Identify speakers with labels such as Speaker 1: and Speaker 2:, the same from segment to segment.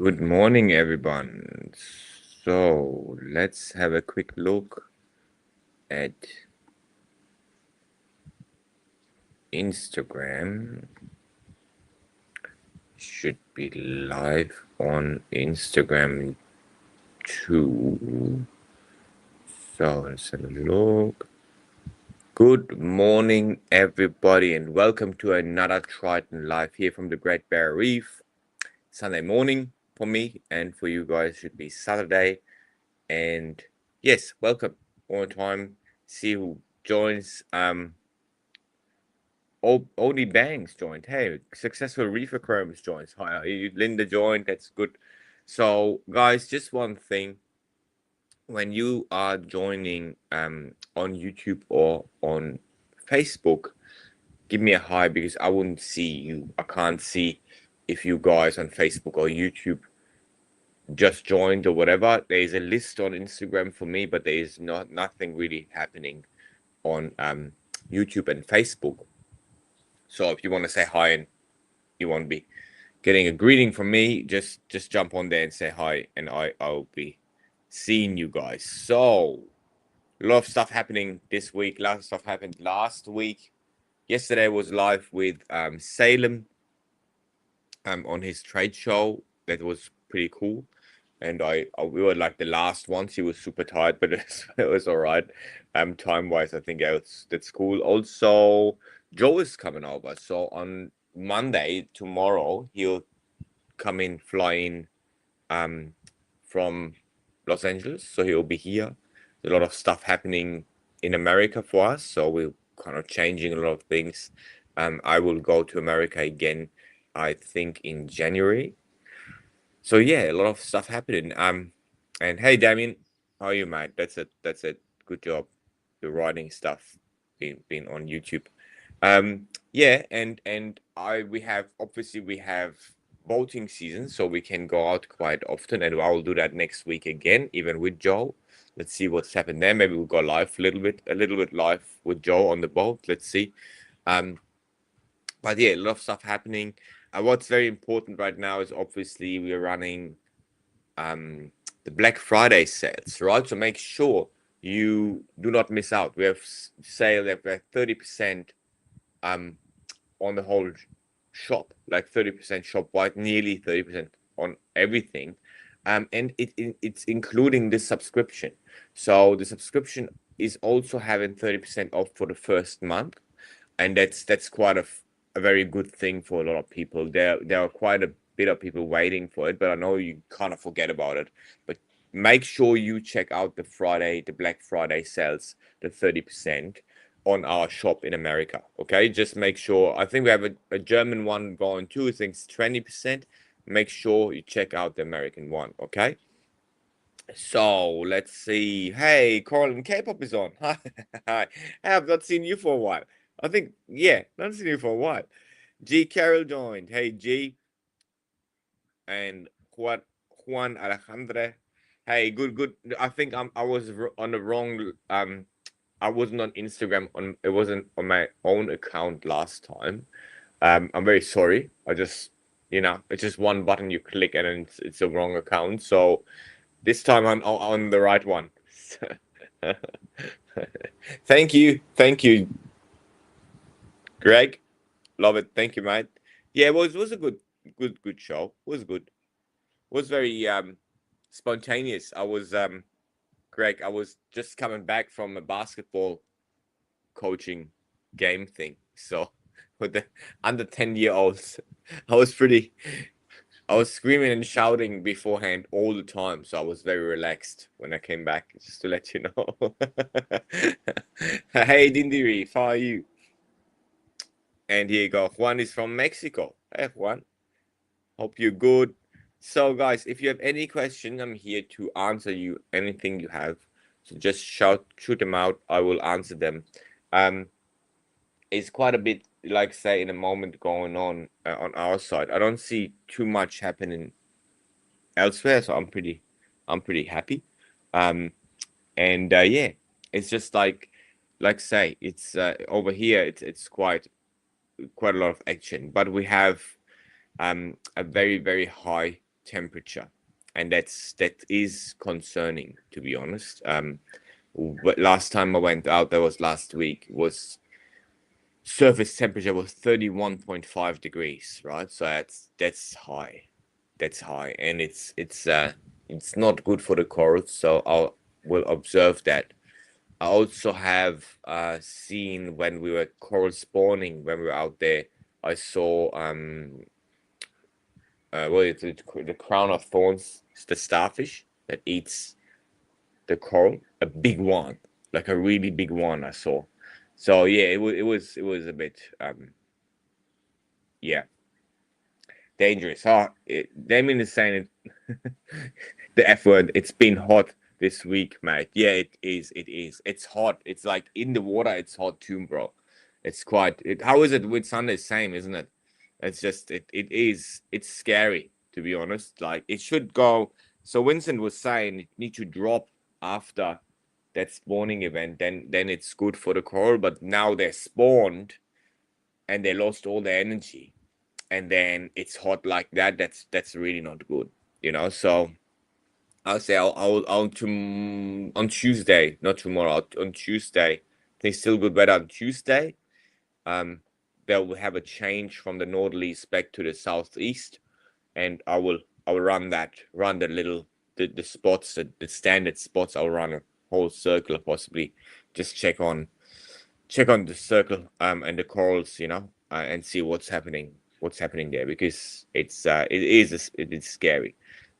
Speaker 1: Good morning, everyone. So let's have a quick look at Instagram. Should be live on Instagram too. So let's have a look. Good morning, everybody, and welcome to another Triton live here from the Great Barrier Reef. Sunday morning for me, and for you guys should be Saturday. And yes, welcome all the time. See who joins. Odie Banks joined. Hey, successful reef aquariums joins. Hi, Linda joined. That's good. So, guys, just one thing. When you are joining on YouTube or on Facebook, give me a hi because I wouldn't see you. I can't see if you guys on Facebook or YouTube just joined or whatever. There is a list on Instagram for me, but there is nothing really happening on YouTube and Facebook. So if you want to say hi and you want to be getting a greeting from me, just jump on there and say hi, and I'll be seeing you guys. So a lot of stuff happening this week. A lot of stuff happened last week. Yesterday was live with Salem on his trade show. That was pretty cool. And we were like the last ones. He was super tired, but it was all right. Time wise, I think that's cool. Also, Joe is coming over. So on Monday, tomorrow, he'll come in, fly in from Los Angeles. So he'll be here. There's a lot of stuff happening in America for us. So we're kind of changing a lot of things. I will go to America again, I think in January. So yeah, a lot of stuff happening. And hey, Damien, how are you, mate? That's it. That's it. Good job. The writing stuff being on YouTube. Yeah, and we have boating season, so we can go out quite often, and I will do that next week again, even with Joe. Let's see what's happened there. Maybe we'll go live a little bit live with Joe on the boat. Let's see. But yeah, a lot of stuff happening. What's very important right now is obviously we're running the Black Friday sales, right? So make sure you do not miss out. We have sale that we're 30% on the whole shop, like 30% shop wide, nearly 30% on everything. And it's including the subscription. So the subscription is also having 30% off for the first month, and that's quite a very good thing for a lot of people. There are quite a bit of people waiting for it, but I know you kind of forget about it. But make sure you check out the Black Friday sales, the 30% on our shop in America. Okay, just make sure. I think we have a German one going too. I think it's 20%. Make sure you check out the American one. Okay. So let's see. Hey, Corlin K-pop is on. Hi. I have not seen you for a while. I think, yeah, not seen you for a while. G Carroll joined. Hey, G. And Juan Alejandre. Hey, good. I think I was on the wrong. I wasn't on Instagram. It wasn't on my own account last time. I'm very sorry. I just, it's just one button you click and it's a wrong account. So this time I'm on the right one. Thank you, Greg. Love it. Thank you, mate. Yeah, it was a good show. It was good. It was very spontaneous. Greg, I was just coming back from a basketball coaching game thing. So with the under 10-year-olds, I was pretty I was screaming and shouting beforehand all the time, so I was very relaxed when I came back, just to let you know. Hey, Dindiri, how are you? And here you go. Juan is from Mexico. Hey, Juan. Hope you're good. So, guys, if you have any question, I'm here to answer you anything you have. So just shoot them out. I will answer them. It's quite a bit, like say, in a moment going on our side. I don't see too much happening elsewhere, so I'm pretty happy. And yeah, it's just like say, it's over here. It's quite a lot of action, but we have a very high temperature, and that is concerning, to be honest. But last time I went out, that was last week, was surface temperature was 31.5 degrees, right? So that's high. That's high, and it's not good for the corals, so I will observe that. I also have seen when we were coral spawning, when we were out there, I saw what is it, the crown of thorns, it's the starfish that eats the coral, a big one, like a really big one I saw. So yeah, it was a bit yeah, dangerous. Damien is saying it, the F word. It's been hot this week, mate. Yeah, it is. It is. It's hot. It's like in the water. It's hot too, bro. It's quite. How is it with Sunday? Same, isn't it? It's just. It is. It's scary, to be honest. Like it should go. So Vincent was saying it need to drop after that spawning event. Then it's good for the coral. But now they're spawned and they lost all their energy, and then it's hot like that. That's really not good, So I'll say on Tuesday, not tomorrow, on Tuesday. I think still good weather on Tuesday. They'll have a change from the northeast back to the southeast, and I will run the spots, the standard spots. I'll run a whole circle, possibly just check on the circle and the corals, and see what's happening there, because it is scary.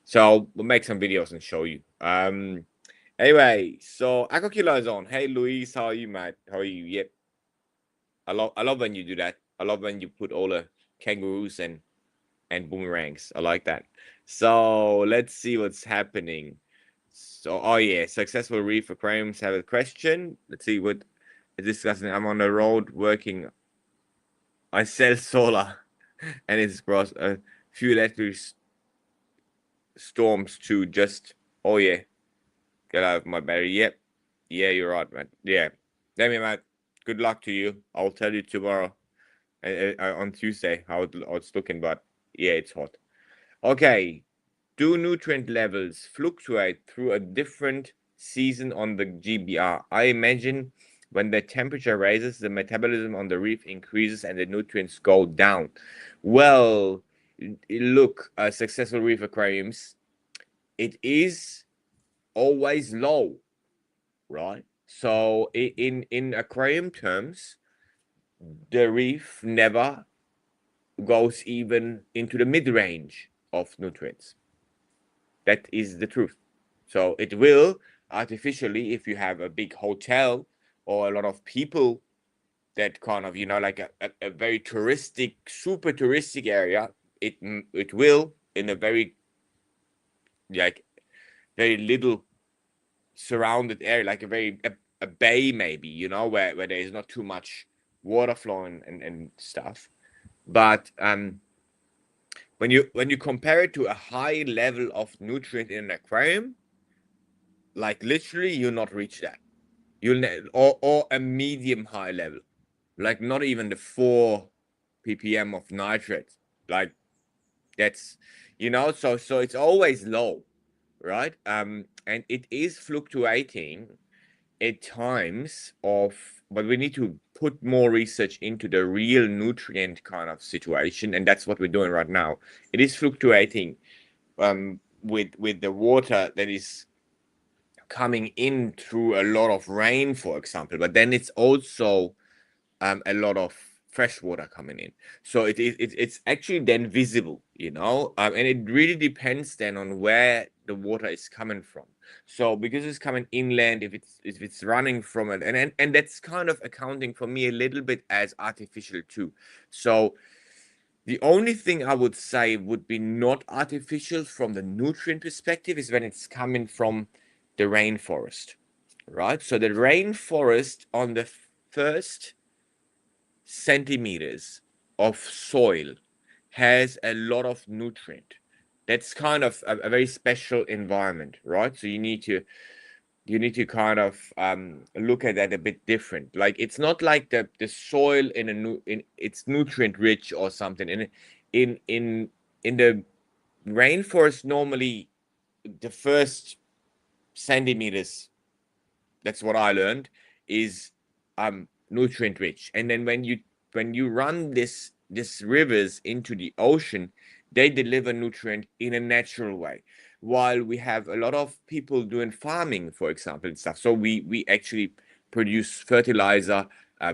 Speaker 1: So we'll make some videos and show you. Anyway, so Akokila is on. Hey Luis, how are you, mate? How are you? Yep. I love when you do that. I love when you put all the kangaroos and boomerangs. I like that. So let's see what's happening. So oh yeah, successful reef aquariums have a question. Let's see what is discussing. I'm on the road working. I sell solar and it's across a few electric storms too. Just oh yeah, get out of my battery. Yep. Yeah, you're right, man. Yeah. Damien, man. Good luck to you. I'll tell you tomorrow, on Tuesday, how it's looking. But yeah, it's hot. Okay. Do nutrient levels fluctuate through a different season on the GBR? I imagine when the temperature raises, the metabolism on the reef increases and the nutrients go down. Well, look, successful reef aquariums, it is always low, right? So in aquarium terms, the reef never goes even into the mid-range of nutrients. That is the truth. So it will artificially, if you have a big hotel or a lot of people that kind of, like a very touristic, super touristic area, it will, in a very, like, very little surrounded area, like a bay maybe, where there is not too much water flow and stuff. But when you compare it to a high level of nutrient in an aquarium, like literally you'll not reach that. Or a medium high level, like not even the 4 ppm of nitrate. Like that's, so it's always low, right? And it is fluctuating at times but we need to put more research into the real nutrient kind of situation, and that's what we're doing right now. It is fluctuating with the water that is coming in through a lot of rain, for example, but then it's also a lot of fresh water coming in. So it's actually then visible, and it really depends then on where the water is coming from. So because it's coming inland, if it's running from it, and that's kind of accounting for me a little bit as artificial too. So the only thing I would say would be not artificial from the nutrient perspective is when it's coming from the rainforest, right? So the rainforest on the first centimeters of soil has a lot of nutrient. That's kind of a very special environment, right? So you need to kind of look at that a bit different. Like it's not like the soil in it's nutrient rich or something in the rainforest normally, the first centimeters, that's what I learned, is nutrient rich. And then when you run this rivers into the ocean, they deliver nutrient in a natural way. While we have a lot of people doing farming, for example, and stuff. So we actually produce fertilizer,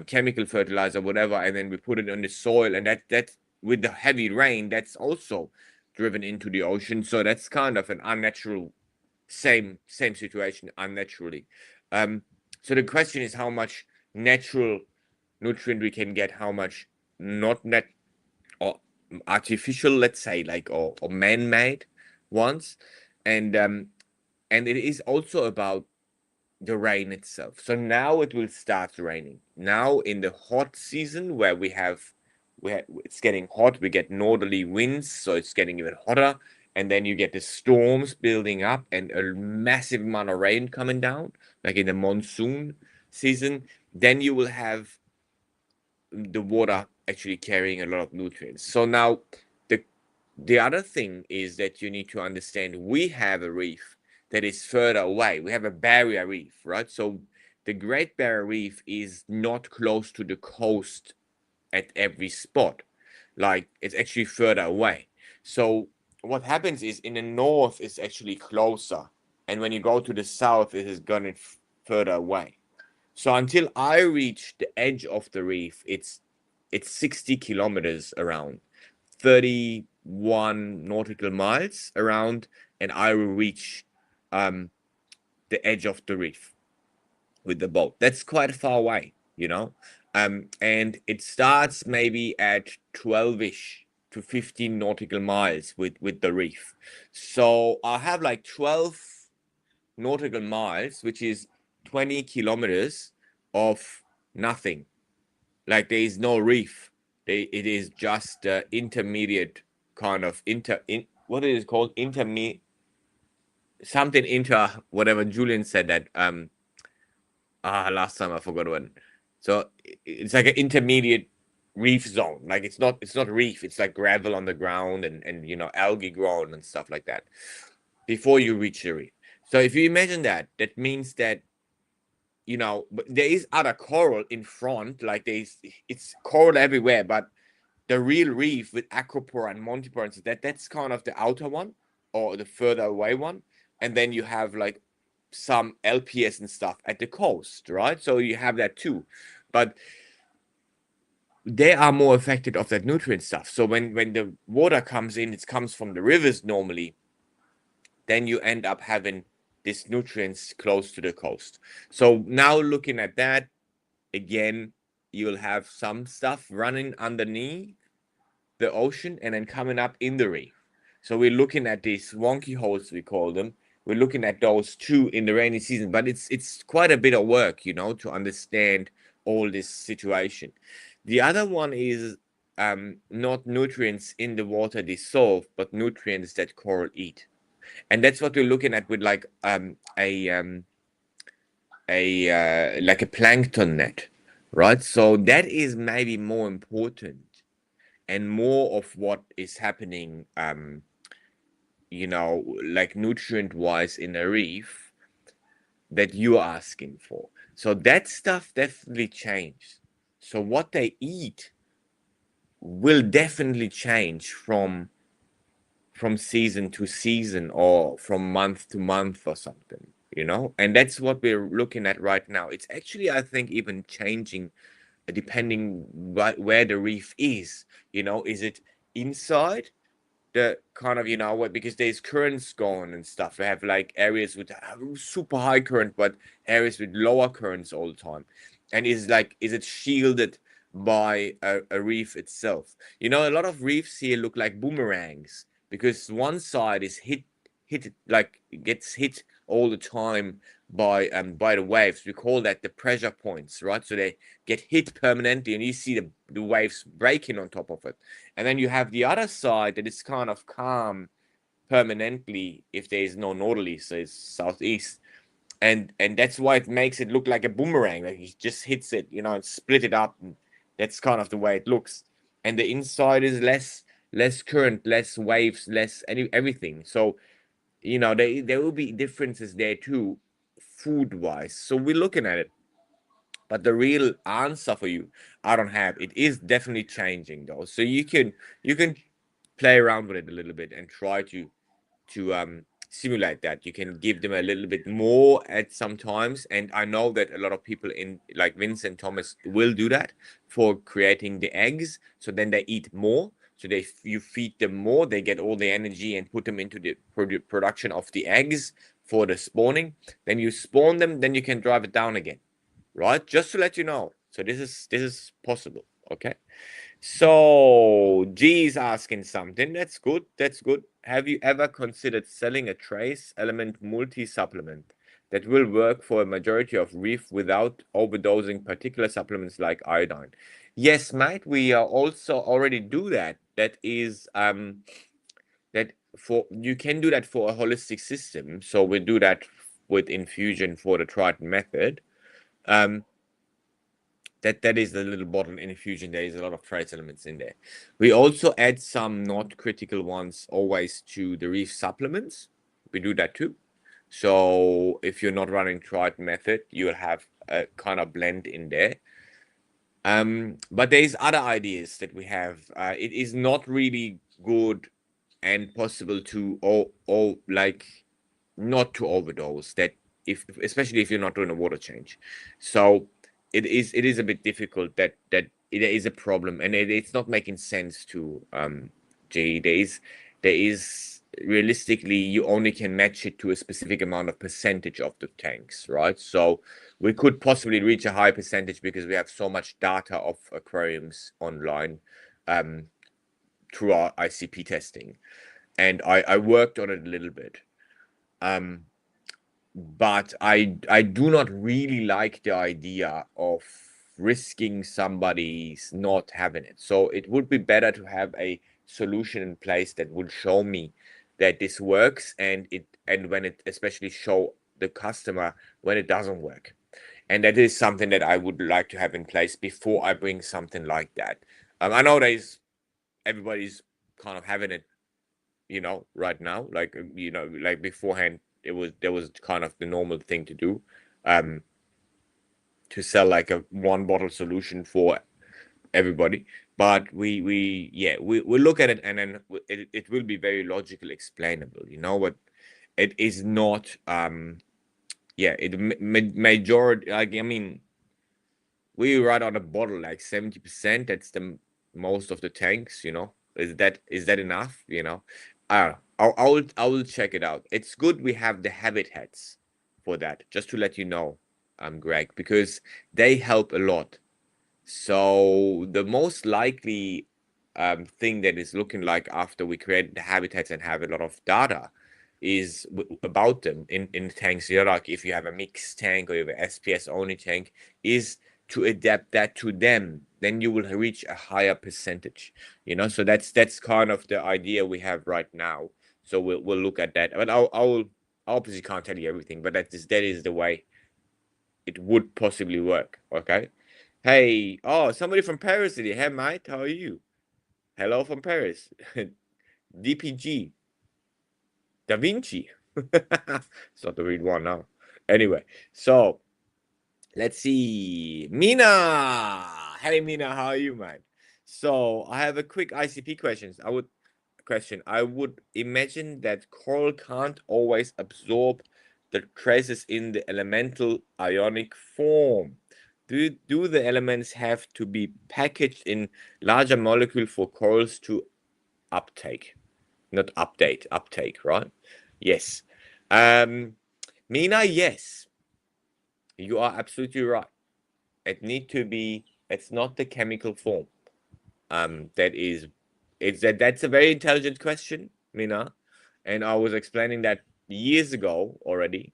Speaker 1: chemical fertilizer, whatever, and then we put it on the soil, and that with the heavy rain, that's also driven into the ocean. So that's kind of an unnatural, same situation unnaturally. So the question is how much natural nutrient we can get, how much not net or artificial, let's say, like or man-made ones, and it is also about the rain itself. So now it will start raining. Now in the hot season where it's getting hot, we get northerly winds, so it's getting even hotter, and then you get the storms building up and a massive amount of rain coming down, like in the monsoon season. Then you will have the water actually carrying a lot of nutrients. So now the other thing is that you need to understand we have a reef that is further away. We have a barrier reef, right? So the Great Barrier Reef is not close to the coast at every spot. Like it's actually further away. So what happens is in the north it's actually closer. And when you go to the south, it is going further away. So until I reach the edge of the reef, it's 60 kilometers around, 31 nautical miles around, and I will reach the edge of the reef with the boat. That's quite far away, you know. And it starts maybe at 12-ish to 15 nautical miles with the reef. So I have like 12 nautical miles, which is 20 kilometers of nothing. Like there is no reef. It is just intermediate kind of what is it called? Something inter whatever Julian said that last time I forgot one. So it's like an intermediate reef zone. Like it's not reef, it's like gravel on the ground and you know algae growing and stuff like that before you reach the reef. So if you imagine that, that means that you know, but there is other coral in front, like it's coral everywhere, but the real reef with acropora and montipora, so that's kind of the outer one or the further away one, and then you have like some LPS and stuff at the coast, right? So you have that too, but they are more affected of that nutrient stuff. So when the water comes in, it comes from the rivers normally, then you end up having these nutrients close to the coast. So now looking at that, again, you'll have some stuff running underneath the ocean and then coming up in the reef. So we're looking at these wonky holes, we call them. We're looking at those too in the rainy season, but it's quite a bit of work, you know, to understand all this situation. The other one is not nutrients in the water dissolve, but nutrients that coral eat, and that's what we're looking at with like like a plankton net, right? So that is maybe more important and more of what is happening, you know, like nutrient wise in a reef that you're asking for. So that stuff definitely changed. So what they eat will definitely change from season to season or from month to month or something, you know. And that's what we're looking at right now. It's actually, I think, even changing depending where the reef is, you know. Is it inside the kind of, you know what, because there's currents going and stuff. We have like areas with super high current but areas with lower currents all the time. And is it shielded by a reef itself? You know, a lot of reefs here look like boomerangs because one side is hit like it gets hit all the time by the waves. We call that the pressure points, right? So they get hit permanently and you see the waves breaking on top of it. And then you have the other side that is kind of calm permanently if there is no northerly, so it's southeast. And that's why it makes it look like a boomerang. Like he just hits it, you know, and split it up. And that's kind of the way it looks. And the inside is less current, less waves, less everything. So, you know, there will be differences there too, food-wise. So we're looking at it. But the real answer for you, I don't have. It is definitely changing though. So you can play around with it a little bit and try to simulate that. You can give them a little bit more at some times, and I know that a lot of people in like Vince and Thomas will do that for creating the eggs. So then they eat more. So you feed them more, they get all the energy and put them into the production of the eggs for the spawning. Then you spawn them, then you can drive it down again, right? Just to let you know. So this is possible. Okay. So G is asking something. That's good. That's good. Have you ever considered selling a trace element multi-supplement that will work for a majority of reef without overdosing particular supplements like iodine? Yes, mate. We also already do that. That is that for you can do that for a holistic system. So we do that with infusion for the TRITON method. Um, that is the little bottle in infusion. There is a lot of trace elements in there. We also add some not critical ones always to the reef supplements. We do that too. So if you're not running TRITON method, you'll have a kind of blend in there. But there's other ideas that we have. It is not really good and possible to like not to overdose that, if especially if you're not doing a water change. So it is a bit difficult, that it is a problem, and it's not making sense to there is realistically you only can match it to a specific amount of percentage of the tanks, right? So we could possibly reach a high percentage because we have so much data of aquariums online um through our ICP testing, and I worked on it a little bit. Um, but I do not really like the idea of risking somebody's not having it. So it would be better to have a solution in place that would show me that this works, and when it especially show the customer when it doesn't work. And that is something that I would like to have in place before I bring something like that. I know everybody's kind of having it, right now, like, like beforehand, there was kind of the normal thing to do, um, to sell like a one bottle solution for everybody. But we look at it, and then it will be very logical explainable, what it is not. It majority, like, I mean, we write on a bottle like 70%. That's the most of the tanks, is that enough, I will check it out. It's good we have the habitats for that, just to let you know, Greg, because they help a lot. So the most likely thing that is looking like after we create the habitats and have a lot of data is about them in tanks. Like if you have a mixed tank or you have an SPS only tank, is to adapt that to them. Then you will reach a higher percentage. So that's kind of the idea we have right now. So we'll look at that. But I obviously can't tell you everything, but that is the way it would possibly work. Okay. Hey, oh, somebody from Paris today. Hey, mate, how are you? Hello from Paris. DPG. Da Vinci. It's not the real one now. Anyway, so let's see. Mina. Hey, Mina, how are you, man? So I have a quick ICP question. I would imagine that coral can't always absorb the traces in the elemental ionic form. Do the elements have to be packaged in larger molecule for corals to uptake? Not update, uptake, right? Yes. Mina, yes. You are absolutely right. It's not the chemical form. That is, that's a very intelligent question, Mina, and I was explaining that years ago already,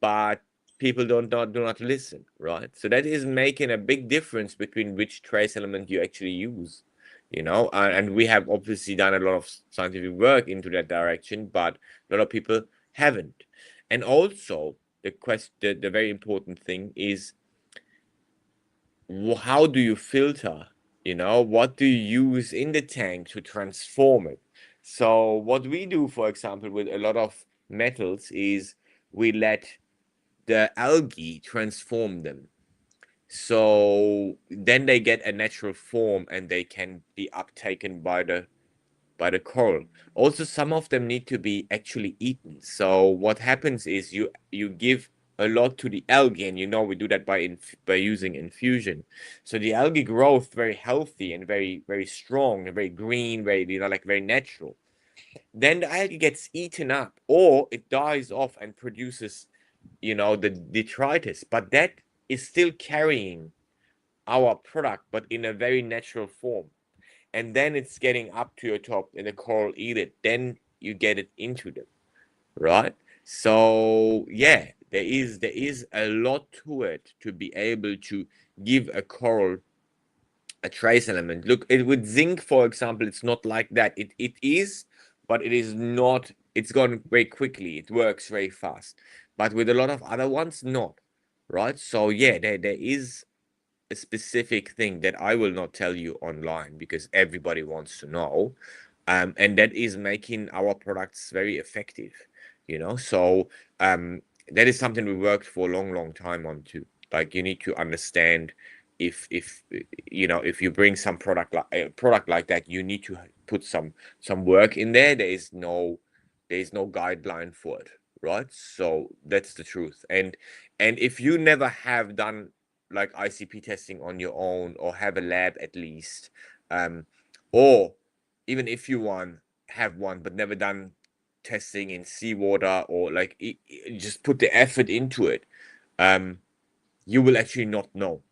Speaker 1: but people do not listen, right? So that is making a big difference between which trace element you actually use, and we have obviously done a lot of scientific work into that direction, but a lot of people haven't. And also the very important thing is, how do you filter You know, what do you use in the tank to transform it? So what we do, for example, with a lot of metals is we let the algae transform them. So then they get a natural form and they can be uptaken by the coral. Also, some of them need to be actually eaten. So what happens is you give a lot to the algae, and you know we do that by using infusion. So the algae growth very healthy and very strong and very green, very like very natural. Then the algae gets eaten up, or it dies off and produces the detritus, but that is still carrying our product, but in a very natural form. And then it's getting up to your top and the coral eat it. Then you get it into them, right? So yeah, there is a lot to it to be able to give a coral a trace element. Look, with zinc, for example, it's not like that. It is, but it is not. It's gone very quickly. It works very fast. But with a lot of other ones, not, right? So yeah, there is a specific thing that I will not tell you online because everybody wants to know. And that is making our products very effective, So that is something we worked for a long time on too. Like you need to understand if if you bring some product like a product like that, you need to put some work in there. There is no guideline for it, right? So that's the truth. And if you never have done like ICP testing on your own or have a lab at least, or even if you have one but never done testing in seawater or like just put the effort into it, you will actually not know.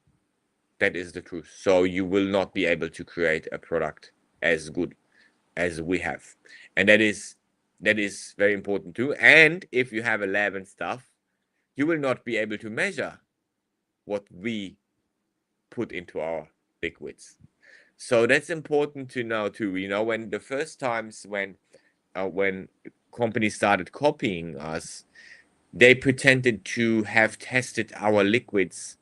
Speaker 1: That is the truth. So you will not be able to create a product as good as we have, and that is very important too. And if you have a lab and stuff, you will not be able to measure what we put into our liquids. So that's important to know too. When the first times when companies started copying us, they pretended to have tested our liquids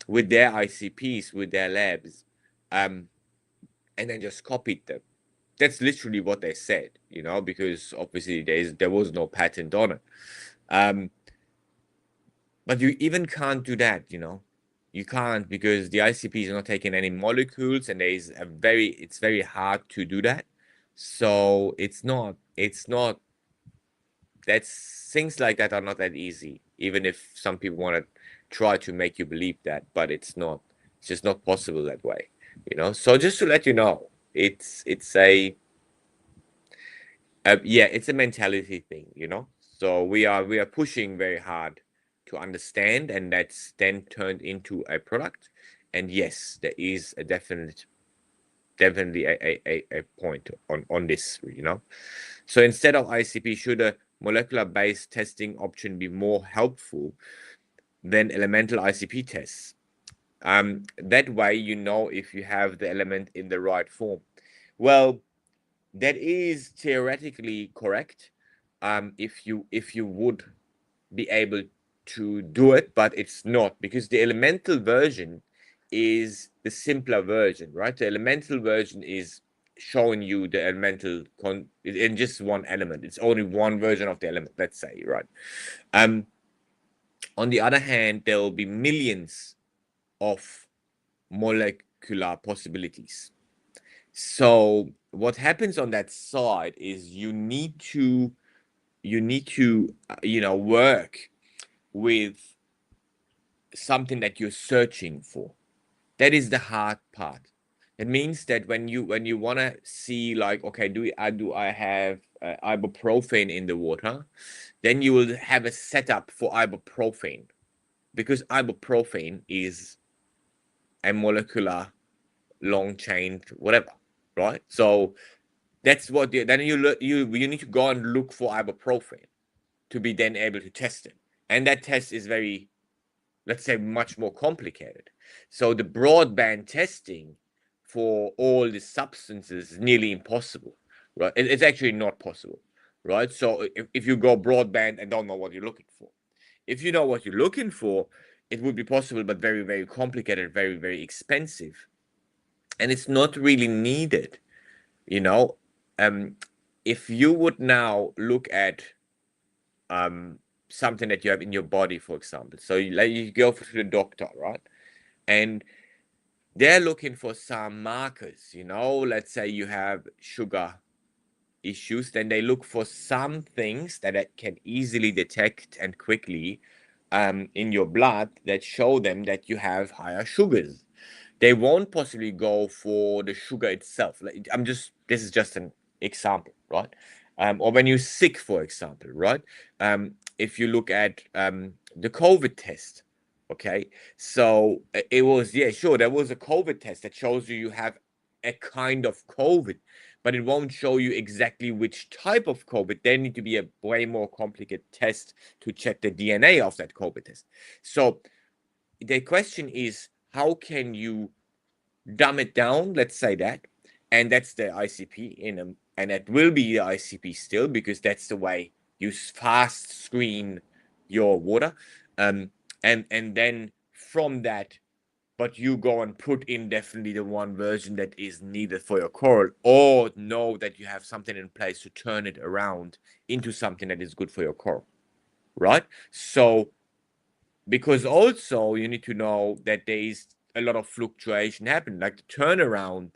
Speaker 1: with their ICPs, with their labs, and then just copied them. That's literally what they said, because obviously there was no patent on it. Um, but you even can't do that, You can't because the ICP is not taking any molecules, and it's very hard to do that. So it's not that's things like that are not that easy, even if some people want to try to make you believe that, but it's just not possible that way, So just to let you know, it's a mentality thing, So we are pushing very hard to understand, and that's then turned into a product. And yes, there is definitely a point on this, So instead of ICP, should a molecular-based testing option be more helpful than elemental ICP tests? That way, if you have the element in the right form. Well, that is theoretically correct. If you would be able to do it, but it's not, because the elemental version is the simpler version, right? The elemental version is showing you the elemental in just one element. It's only one version of the element, let's say, right? On the other hand, there will be millions of molecular possibilities. So what happens on that side is you need to work with something that you're searching for. That is the hard part. It means that when you want to see, like, okay, do I have ibuprofen in the water, then you will have a setup for ibuprofen, because ibuprofen is a molecular long chain whatever, right? So that's what then you need to go and look for ibuprofen to be then able to test it, and that test is very, let's say, much more complicated. So the broadband testing for all the substances is nearly impossible, right? It's actually not possible, right? So if you go broadband and don't know what you're looking for, if you know what you're looking for, it would be possible, but very, very complicated, very, very expensive. and it's not really needed, you know. If you would now look at um something that you have in your body, for example, so like you go to the doctor, right, and they're looking for some markers, let's say you have sugar issues, then they look for some things that it can easily detect and quickly in your blood that show them that you have higher sugars. They won't possibly go for the sugar itself. Like, this is just an example, right? Or when you're sick, for example, right? If you look at the COVID test, okay? So it was, yeah, sure, there was a COVID test that shows you have a kind of COVID, but it won't show you exactly which type of COVID. There need to be a way more complicated test to check the DNA of that COVID test. So the question is, how can you dumb it down? Let's say that, and that's the ICP in them, and it will be the ICP still because that's the way you fast screen your water, and then from that, but you go and put in definitely the one version that is needed for your coral, or know that you have something in place to turn it around into something that is good for your coral, right? So because also you need to know that there is a lot of fluctuation happen, like the turnaround,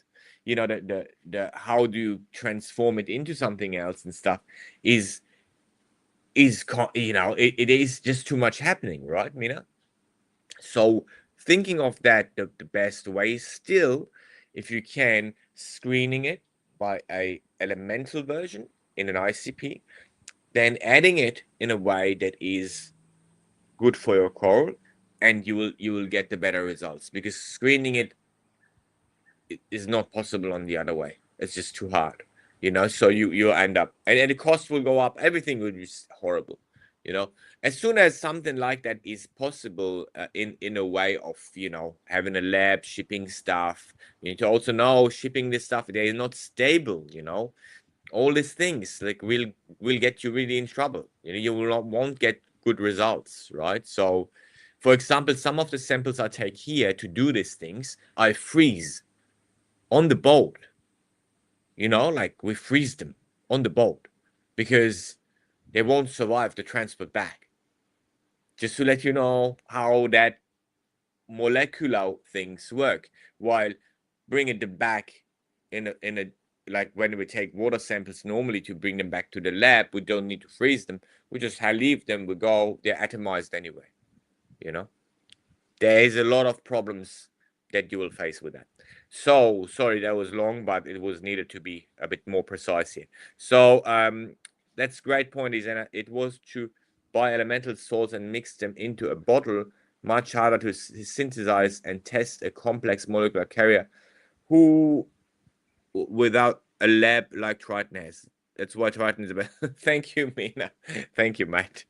Speaker 1: the how do you transform it into something else and stuff is it is just too much happening, right, Mina? So thinking of that, the best way is still, if you can, screening it by a elemental version in an ICP, then adding it in a way that is good for your coral, and you will get the better results, because screening it is not possible on the other way. It's just too hard, so you'll end up, and the cost will go up, everything will be horrible, you know as soon as something like that is possible, in a way of having a lab shipping stuff. You need to also know shipping this stuff, they're not stable, all these things like will get you really in trouble. You will not won't get good results, right? So for example, some of the samples I take here to do these things, I freeze on the boat. Like we freeze them on the boat because they won't survive the transport back. Just to let you know how that molecular things work, while bringing them back in a like when we take water samples normally to bring them back to the lab, we don't need to freeze them. We just leave them. We go. They're atomized anyway. You know. There is a lot of problems that you will face with that. So sorry that was long, but it was needed to be a bit more precise here. So that's great point. Is it was to buy elemental salts and mix them into a bottle, much harder to synthesize and test a complex molecular carrier who without a lab like Triton has. That's why Triton is about. Thank you, Mina. Thank you, Matt.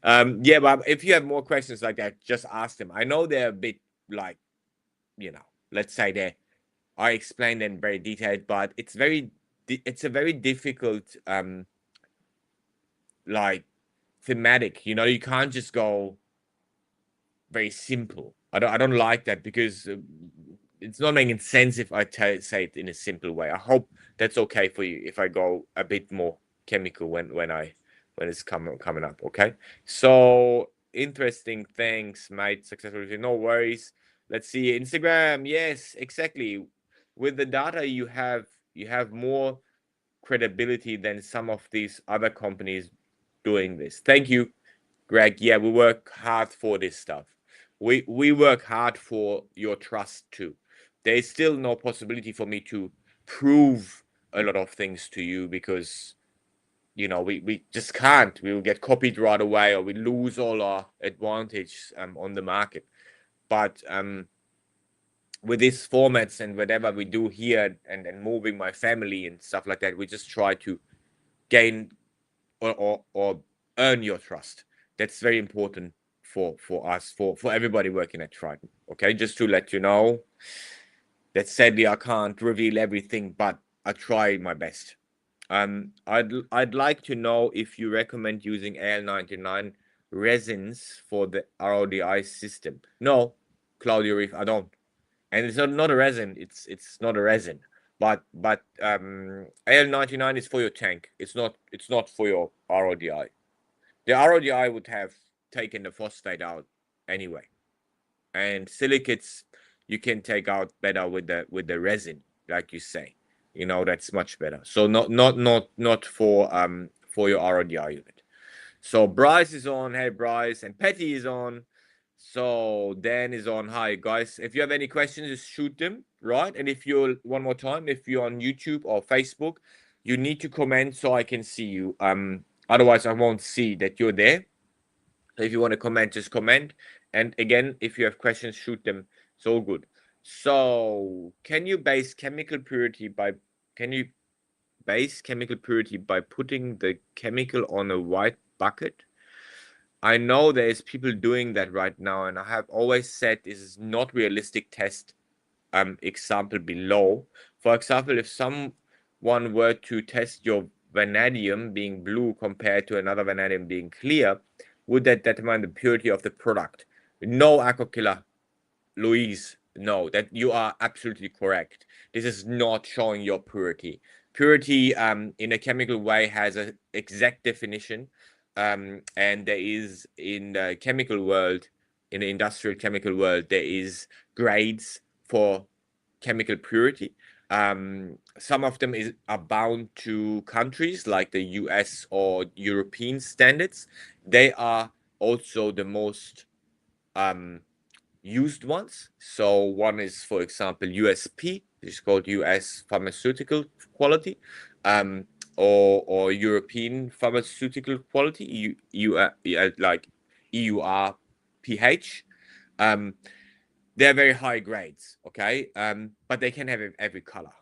Speaker 1: Yeah, but if you have more questions like that, just ask them. I know they're a bit like, let's say I explained them very detailed, but it's a very difficult like thematic. You can't just go very simple. I don't like that because it's not making sense if I say it in a simple way. I hope that's okay for you if I go a bit more chemical when it's coming up. Okay, so interesting. Thanks, mate. Successful. No worries. Let's see Instagram. Yes, exactly. With the data you have more credibility than some of these other companies doing this. Thank you, Greg. Yeah, we work hard for this stuff. We work hard for your trust too. There is still no possibility for me to prove a lot of things to you because we just can't. We will get copied right away, or we lose all our advantage on the market. But with these formats and whatever we do here, and moving my family and stuff like that, we just try to gain or earn your trust. That's very important for us, for everybody working at Triton. Okay, just to let you know that sadly I can't reveal everything, but I try my best. I'd like to know if you recommend using AL99 resins for the RODI system. No, Claudio Reef, I don't. and it's not a resin. It's not a resin, but Al99 is for your tank. It's not for your RODI. The RODI would have taken the phosphate out anyway, and silicates you can take out better with the resin, like you say. You know, that's much better. So not for your RODI unit. So Bryce is on. Hey Bryce, and Patty is on. So Dan is on. Hi guys. If you have any questions, just shoot them, right? And if you're one more time, if you're on YouTube or Facebook, you need to comment so I can see you. Otherwise I won't see that you're there. So if you want to comment, just comment. And again, if you have questions, shoot them. It's all good. So can you base chemical purity by putting the chemical on a white bucket? I know there's people doing that right now, and I have always said this is not realistic test. Example below. For example, if someone were to test your vanadium being blue compared to another vanadium being clear, would that determine the purity of the product? No, Aqua Killer. Louise, no, that you are absolutely correct. This is not showing your purity. Purity in a chemical way has an exact definition. And there is in the chemical world, in the industrial chemical world, there is grades for chemical purity. Some of them are bound to countries like the US or European standards. They are also the most used ones. So one is, for example, USP, which is called US Pharmaceutical Quality, or European Pharmaceutical Quality, like EURPH. They're very high grades, okay? But they can have every color,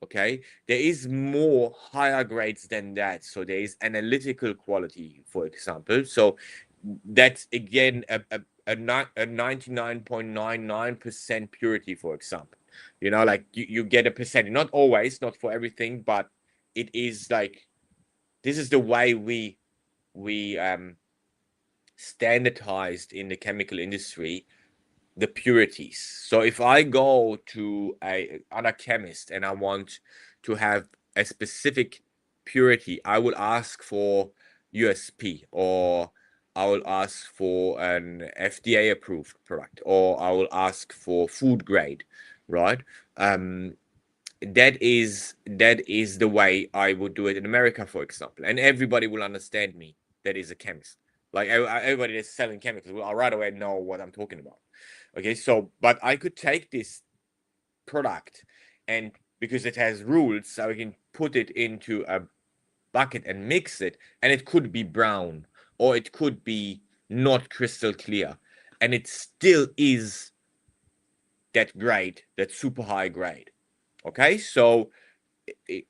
Speaker 1: okay? There is more higher grades than that. So there is analytical quality, for example. So that's again a 99.99% purity, for example. You know, like you get a percentage, not always, not for everything, but it is like this is the way we standardized in the chemical industry the purities. So if I go to other chemist and I want to have a specific purity, I will ask for USP, or I will ask for an FDA approved product, or I will ask for food grade, right? That is the way I would do it in America, for example, and everybody will understand me. That is a chemist. Like everybody that's selling chemicals will right away know what I'm talking about. Okay, so but I could take this product, and because it has rules, so I can put it into a bucket and mix it, and it could be brown or it could be not crystal clear, and it still is that grade, that super high grade. Okay, so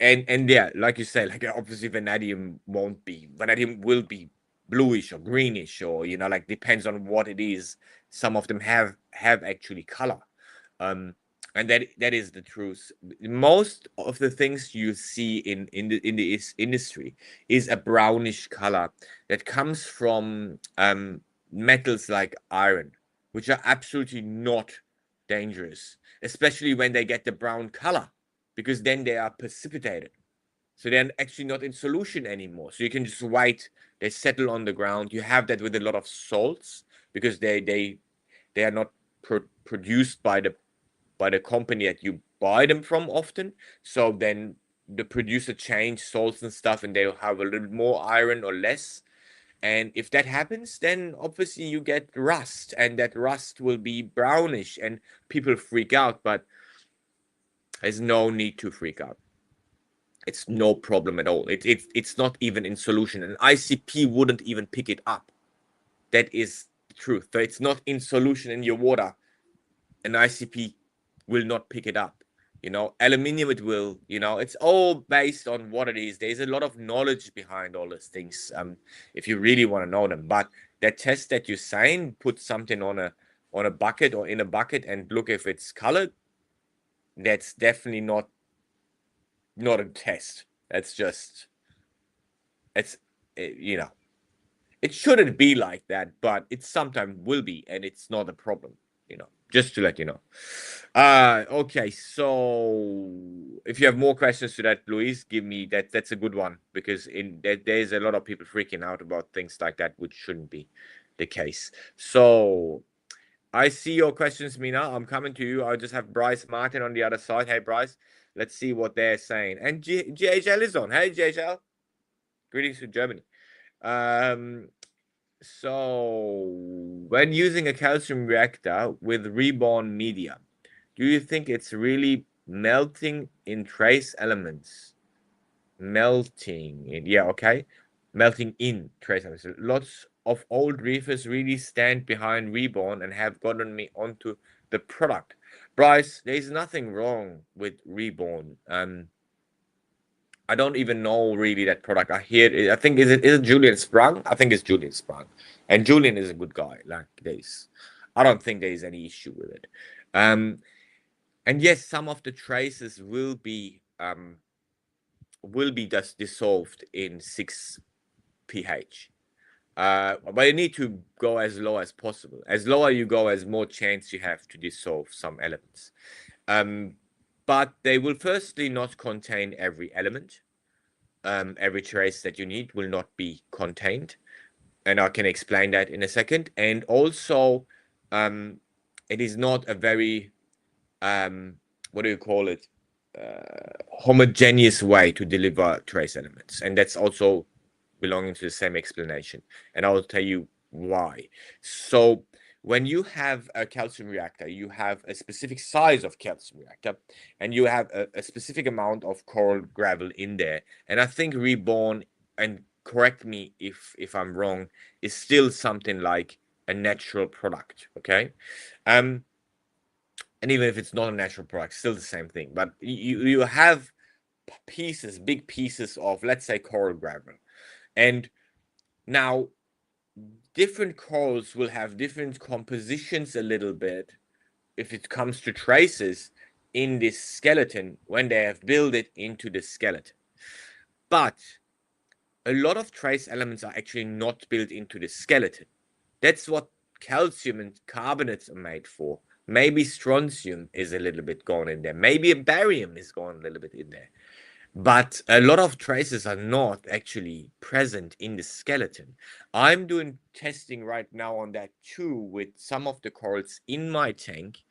Speaker 1: and yeah, like you say, like obviously vanadium won't be. Vanadium will be bluish or greenish, or like depends on what it is. Some of them have actually color, and that is the truth. Most of the things you see in the industry is a brownish color that comes from metals like iron, which are absolutely not dangerous, especially when they get the brown color, because then they are precipitated. So they're actually not in solution anymore. So you can just wait, they settle on the ground. You have that with a lot of salts, because they are not produced by the company that you buy them from often. So then the producer change salts and stuff, and they'll have a little more iron or less. And if that happens, then obviously you get rust, and that rust will be brownish, and people freak out. But there's no need to freak out. It's no problem at all. It's not even in solution. An ICP wouldn't even pick it up. That is the truth. So it's not in solution in your water. An ICP will not pick it up. Aluminium it will. It's all based on what it is. There's a lot of knowledge behind all these things. If you really want to know them. But that test that you're saying, put something on a bucket or in a bucket and look if it's colored. That's definitely not a test. That's just it's it shouldn't be like that, but it sometimes will be, and it's not a problem. Just to let you know. Okay, so if you have more questions to that, Luis, give me that. That's a good one, because there's a lot of people freaking out about things like that, which shouldn't be the case. So I see your questions, Mina. I'm coming to you. I just have Bryce Martin on the other side. Hey, Bryce, let's see what they're saying. And GHL is on. Hey, GHL. Greetings to Germany. So when using a calcium reactor with reborn media, do you think it's really melting in trace elements? Melting in, yeah, okay. Melting in trace elements. Lots of old reefers really stand behind reborn and have gotten me onto the product. Bryce, there's nothing wrong with reborn. I don't even know really that product. I hear it. I think is it Julian Sprung? I think it's Julian Sprung, and Julian is a good guy. Like there's, I don't think there's any issue with it. And yes, some of the traces will be just dissolved in 6 pH. But you need to go as low as possible. As lower you go, as more chance you have to dissolve some elements. But they will firstly not contain every element. Every trace that you need will not be contained, and I can explain that in a second. And also, it is not a very what do you call it, homogeneous way to deliver trace elements, and that's also belonging to the same explanation, and I will tell you why. So when you have a calcium reactor, you have a specific size of calcium reactor, and you have a specific amount of coral gravel in there. And I think reborn, and correct me if I'm wrong, is still something like a natural product. Okay. And even if it's not a natural product, still the same thing. But you have pieces, big pieces of, let's say, coral gravel. And now different corals will have different compositions a little bit if it comes to traces in this skeleton when they have built it into the skeleton. But a lot of trace elements are actually not built into the skeleton. That's what calcium and carbonates are made for. Maybe strontium is a little bit gone in there. Maybe a barium is gone a little bit in there. But a lot of traces are not actually present in the skeleton. I'm doing testing right now on that too with some of the corals in my tank,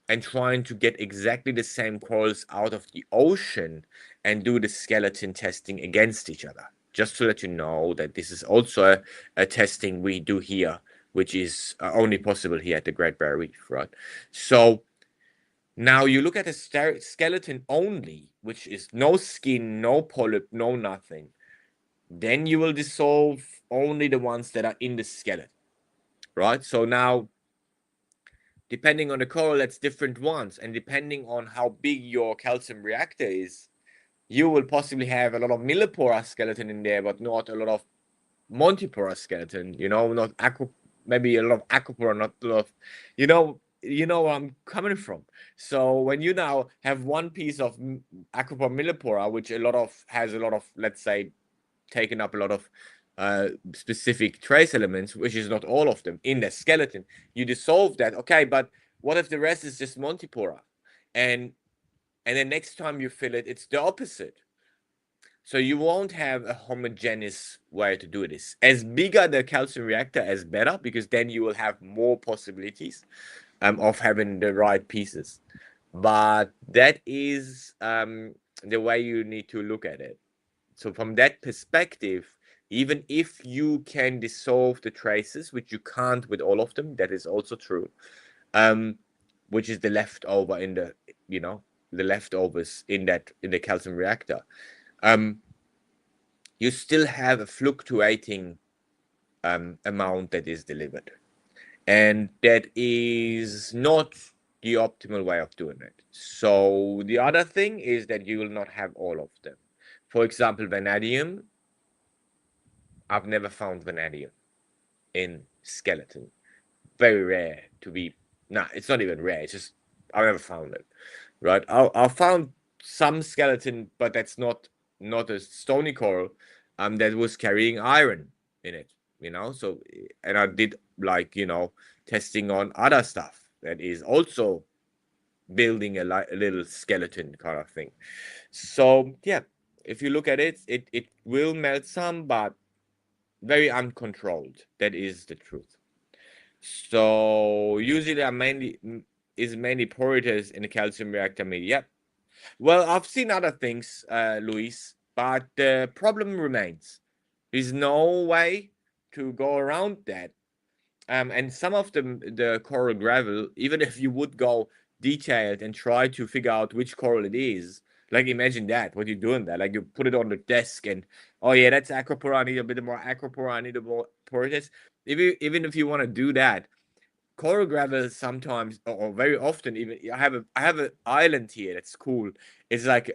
Speaker 1: and trying to get exactly the same corals out of the ocean and do the skeleton testing against each other. Just to let you know that this is also a testing we do here, which is only possible here at the Great Barrier Reef, right? So now you look at a skeleton only, which is no skin, no polyp, no nothing. Then you will dissolve only the ones that are in the skeleton, right? So now, depending on the coral, that's different ones. And depending on how big your calcium reactor is, you will possibly have a lot of millipora skeleton in there, but not a lot of montipora skeleton, not maybe a lot of aquapora, not a lot of, where I'm coming from. So when you now have one piece of aquapora millipora, which has a lot of, let's say, taken up a lot of specific trace elements, which is not all of them, in the skeleton, you dissolve that. Okay, but what if the rest is just montipora? And then next time you fill it, it's the opposite. So you won't have a homogeneous way to do this. As bigger the calcium reactor, as better, because then you will have more possibilities of having the right pieces. But that is the way you need to look at it. So from that perspective, even if you can dissolve the traces, which you can't with all of them, that is also true, which is the leftover in the, the leftovers in the calcium reactor. You still have a fluctuating amount that is delivered, and that is not the optimal way of doing it. So the other thing is that you will not have all of them. For example, vanadium. I've never found vanadium in skeleton. Very rare to be. Nah, it's not even rare. It's just I've never found it. Right? I found some skeleton, but that's not a stony coral. That was carrying iron in it. So, and I did, like, testing on other stuff, that is also building a little skeleton kind of thing. So yeah, if you look at it, it will melt some, but very uncontrolled. That is the truth. So usually I'm mainly porous in the calcium reactor media. Well, I've seen other things, Luis, but the problem remains. There's no way to go around that. And some of the coral gravel, even if you would go detailed and try to figure out which coral it is, like imagine that, what you're doing there, like you put it on the desk and, oh yeah, that's aquapora, I need a bit more aquapora, I need a more porous. Even if you want to do that, coral gravel sometimes or very often even I have an island here that's cool. It's like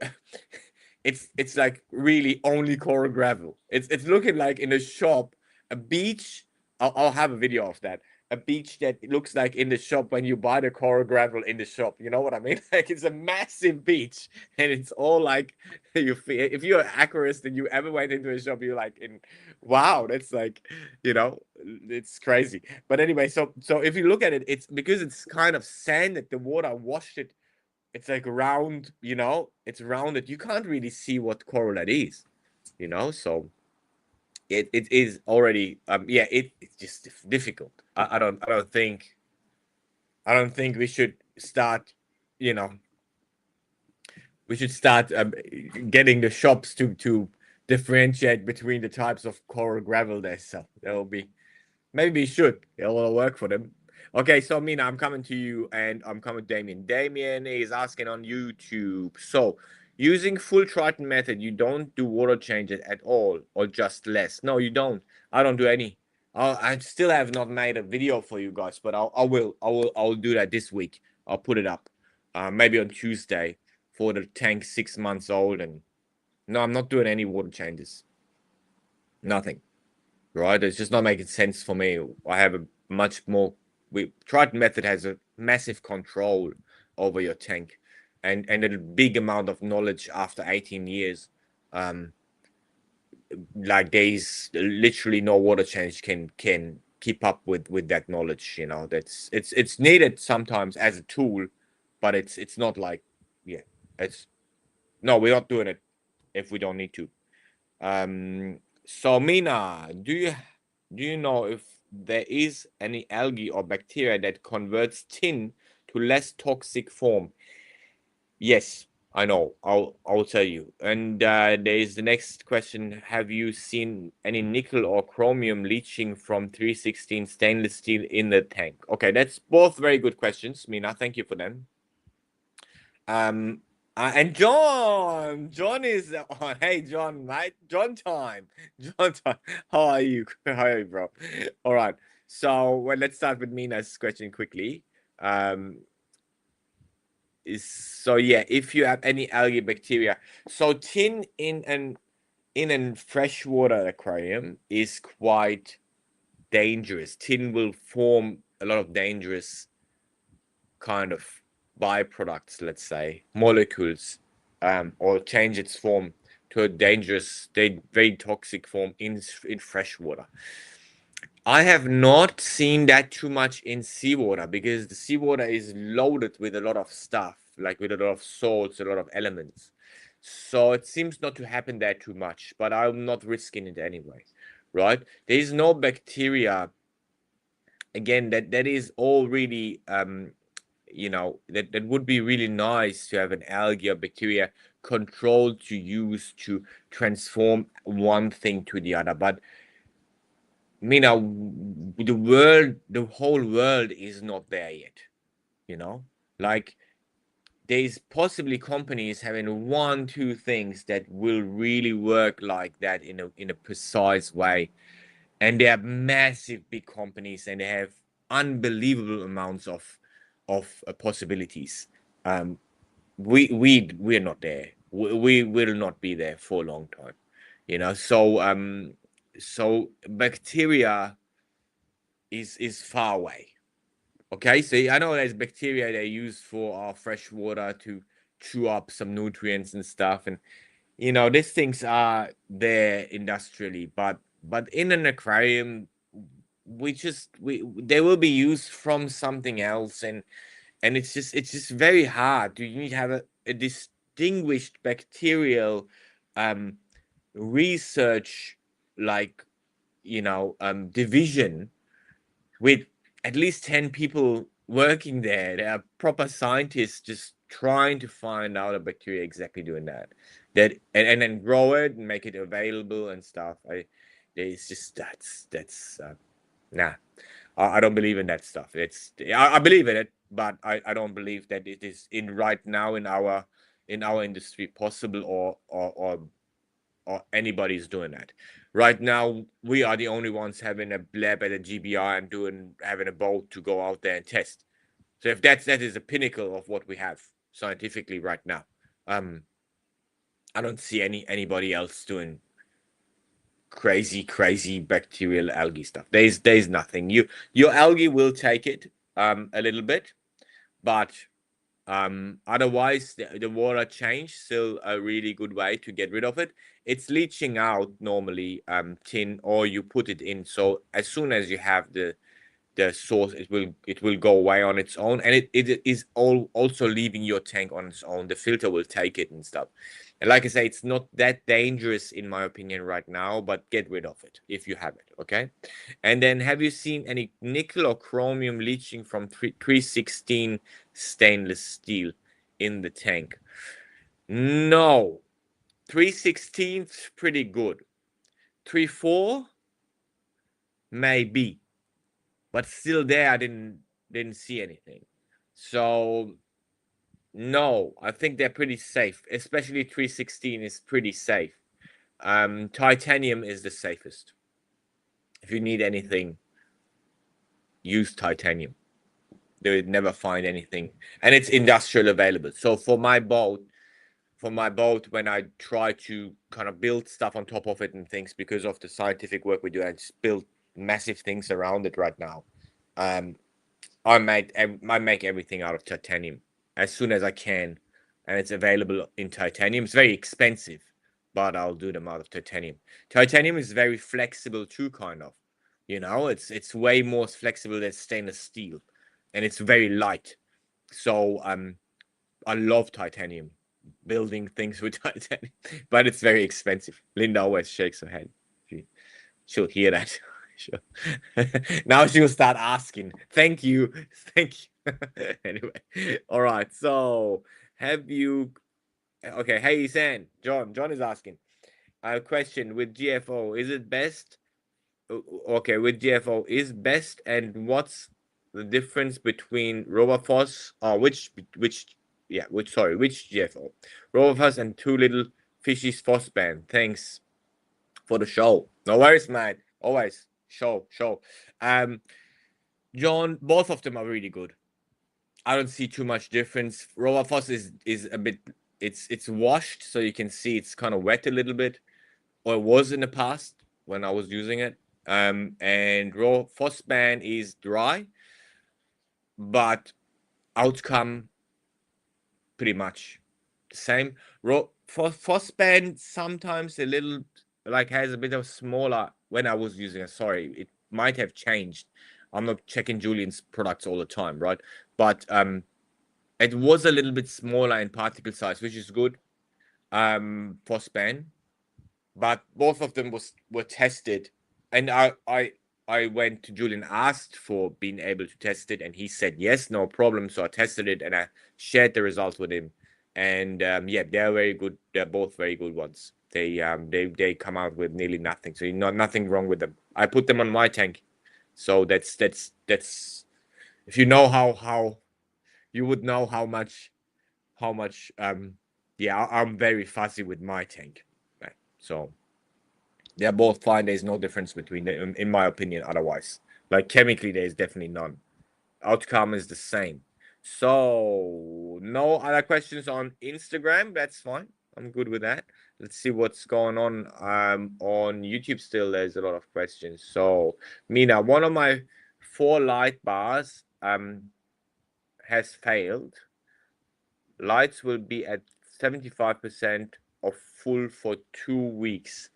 Speaker 1: it's like really only coral gravel. It's looking like in a shop, a beach. I'll have a video of that. A beach that looks like in the shop when you buy the coral gravel in the shop. You know what I mean? Like it's a massive beach, and it's all like you feel. If you're an aquarist and you ever went into a shop, you're like, wow, that's like, it's crazy. But anyway, so if you look at it, it's because it's kind of sand that the water washed it. It's like round, it's rounded. You can't really see what coral that is, so it is already yeah, it's just difficult. I don't think we should start, you know we should start getting the shops to differentiate between the types of coral gravel they sell. That will be, maybe we should. It'll work for them. Okay, so Mina, I'm coming to you and I'm coming to Damien. Damien is asking on YouTube. So, using full TRITON method, you don't do water changes at all or just less? No, you don't. I don't do any. I still have not made a video for you guys, but I'll do that this week. I'll put it up, maybe on Tuesday for the tank 6 months old. And no, I'm not doing any water changes. Nothing. Right? It's just not making sense for me. I have a much more. TRITON method has a massive control over your tank, and a big amount of knowledge after 18 years. Like there's literally no water change can keep up with that knowledge. That's it's needed sometimes as a tool, but it's not like, yeah, it's no, we're not doing it if we don't need to. So Mina, do you know if there is any algae or bacteria that converts tin to less toxic form? Yes, I know. I'll tell you. And there is the next question. Have you seen any nickel or chromium leaching from 316 stainless steel in the tank? Okay, that's both very good questions, Mina. Thank you for them. And John is on. Hey, John, mate. John time. John time. How are you? How are you, bro? All right. So, well, let's start with Mina's question quickly. Yeah, if you have any algae bacteria, so tin in an freshwater aquarium is quite dangerous. Tin will form a lot of dangerous kind of byproducts, let's say, molecules, or change its form to a dangerous, very toxic form in fresh water. I have not seen that too much in seawater because the seawater is loaded with a lot of stuff, like with a lot of salts, a lot of elements. So it seems not to happen there too much, but I'm not risking it anyway, right? There is no bacteria. Again, that is all really that would be really nice to have an algae or bacteria controlled to use to transform one thing to the other. But the whole world is not there yet. Like there's possibly companies having one, two things that will really work like that in a precise way. And they are massive big companies and they have unbelievable amounts of possibilities. We're not there. We will not be there for a long time. So bacteria is far away. Okay, so I know there's bacteria they use for our fresh water to chew up some nutrients and stuff, and these things are there industrially, but in an aquarium they will be used from something else, and it's just very hard. You need to have a distinguished bacterial research, like, division with at least 10 people working there. There are proper scientists just trying to find out a bacteria exactly doing that. And then grow it and make it available and stuff. It's just that's nah. I don't believe in that stuff. I believe in it, but I don't believe that it is in right now in our industry possible, or anybody's doing that. Right now, we are the only ones having a lab at a GBR and having a boat to go out there and test. So if that is a pinnacle of what we have scientifically right now, I don't see anybody else doing crazy bacterial algae stuff. There's nothing. Your algae will take it a little bit, but otherwise the water change still a really good way to get rid of it. It's leaching out normally tin, or you put it in, so as soon as you have the source, it will go away on its own, and it is also leaving your tank on its own. The filter will take it and stuff. And like I say, it's not that dangerous in my opinion right now, but get rid of it if you have it, okay? And then, have you seen any nickel or chromium leaching from 316 stainless steel in the tank? No. 316 pretty good. 34 maybe, but still there I didn't see anything. So no, I think they're pretty safe. Especially 316 is pretty safe. Titanium is the safest. If you need anything, use titanium. They would never find anything, and it's industrial available. So for my boat, when I try to kind of build stuff on top of it and things, because of the scientific work we do, I just build massive things around it right now. I make everything out of titanium as soon as I can, and it's available in titanium. It's very expensive, but I'll do them out of titanium. Titanium is very flexible too, kind of. It's way more flexible than stainless steel, and it's very light. So I love titanium, building things with titanium, but it's very expensive. Linda always shakes her head. She'll hear that. Sure. Now she'll start asking. Thank you. Anyway, all right. So, have you? Okay. Hey, San. John. John is asking. A question with GFO. Is it best? Okay, with GFO is best, and what's the difference between Rovaphos? Which GFO? Rovaphos and Two Little Fishies Phosban. Thanks for the show. No worries, man. Always show. John, both of them are really good. I don't see too much difference. Rovaphos is a bit, it's washed, so you can see it's kind of wet a little bit, or it was in the past when I was using it. And raw Phosban is dry, but outcome pretty much the same. Raw Phosban sometimes a little, like, has a bit of smaller when I was using it. Sorry, it might have changed. I'm not checking Julian's products all the time, right? But it was a little bit smaller in particle size, which is good for span. But both of them were tested, and I went to Julian, asked for being able to test it, and he said yes, no problem. So I tested it and I shared the results with him, and yeah, they're very good. They're both very good ones. They come out with nearly nothing, so nothing wrong with them. I put them on my tank, so that's if you know how you would know how much yeah, I'm very fussy with my tank, right? So they're both fine. There's no difference between them, in my opinion. Otherwise, like, chemically, there's definitely none. Outcome is the same. So no other questions on Instagram. That's fine. I'm good with that. Let's see what's going on YouTube. Still, there's a lot of questions. So, Mina, one of my 4 light bars has failed. Lights will be at 75% of full for 2 weeks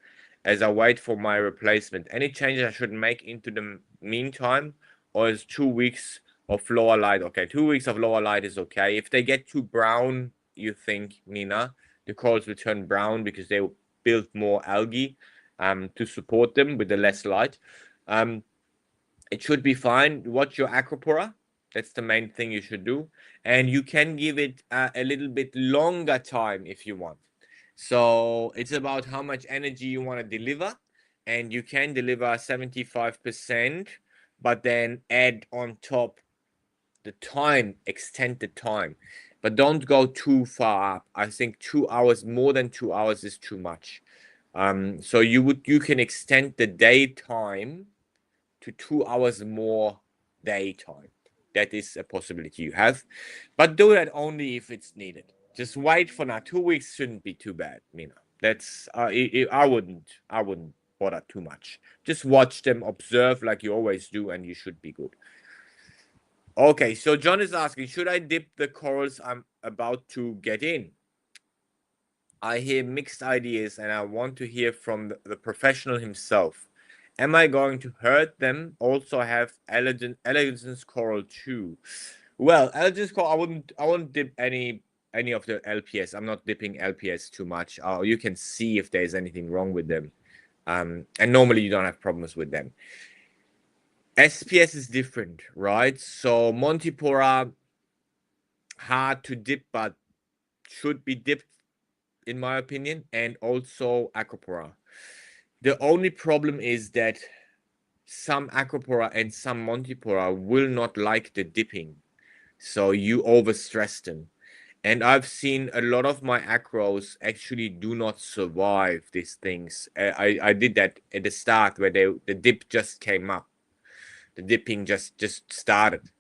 Speaker 1: as I wait for my replacement. Any changes I should make into the meantime, or is 2 weeks of lower light okay? 2 weeks of lower light is okay. If they get too brown, you think, Mina, the corals will turn brown because they will build more algae to support them with the less light. It should be fine. Watch your acropora. That's the main thing you should do. And you can give it a little bit longer time if you want. So it's about how much energy you want to deliver. And you can deliver 75%, but then add on top the time, extend the time. But don't go too far up. I think 2 hours, more than 2 hours is too much. So you can extend the daytime to 2 hours more daytime. That is a possibility you have, but do that only if it's needed. Just wait for now. 2 weeks shouldn't be too bad, Mina. That's I wouldn't bother too much. Just watch them, observe like you always do, and you should be good. Okay, so John is asking, should I dip the corals I'm about to get in? I hear mixed ideas, and I want to hear from the professional himself. Am I going to hurt them? Also have elegance coral too. Well, elegance coral, I wouldn't dip any of the LPS. I'm not dipping LPS too much. You can see if there's anything wrong with them. And normally you don't have problems with them. SPS is different, right? So Montipora, hard to dip, but should be dipped in my opinion, and also acropora. The only problem is that some acropora and some montipora will not like the dipping, so you overstress them. And I've seen a lot of my acros actually do not survive these things. I did that at the start where the dip just came up, the dipping just started,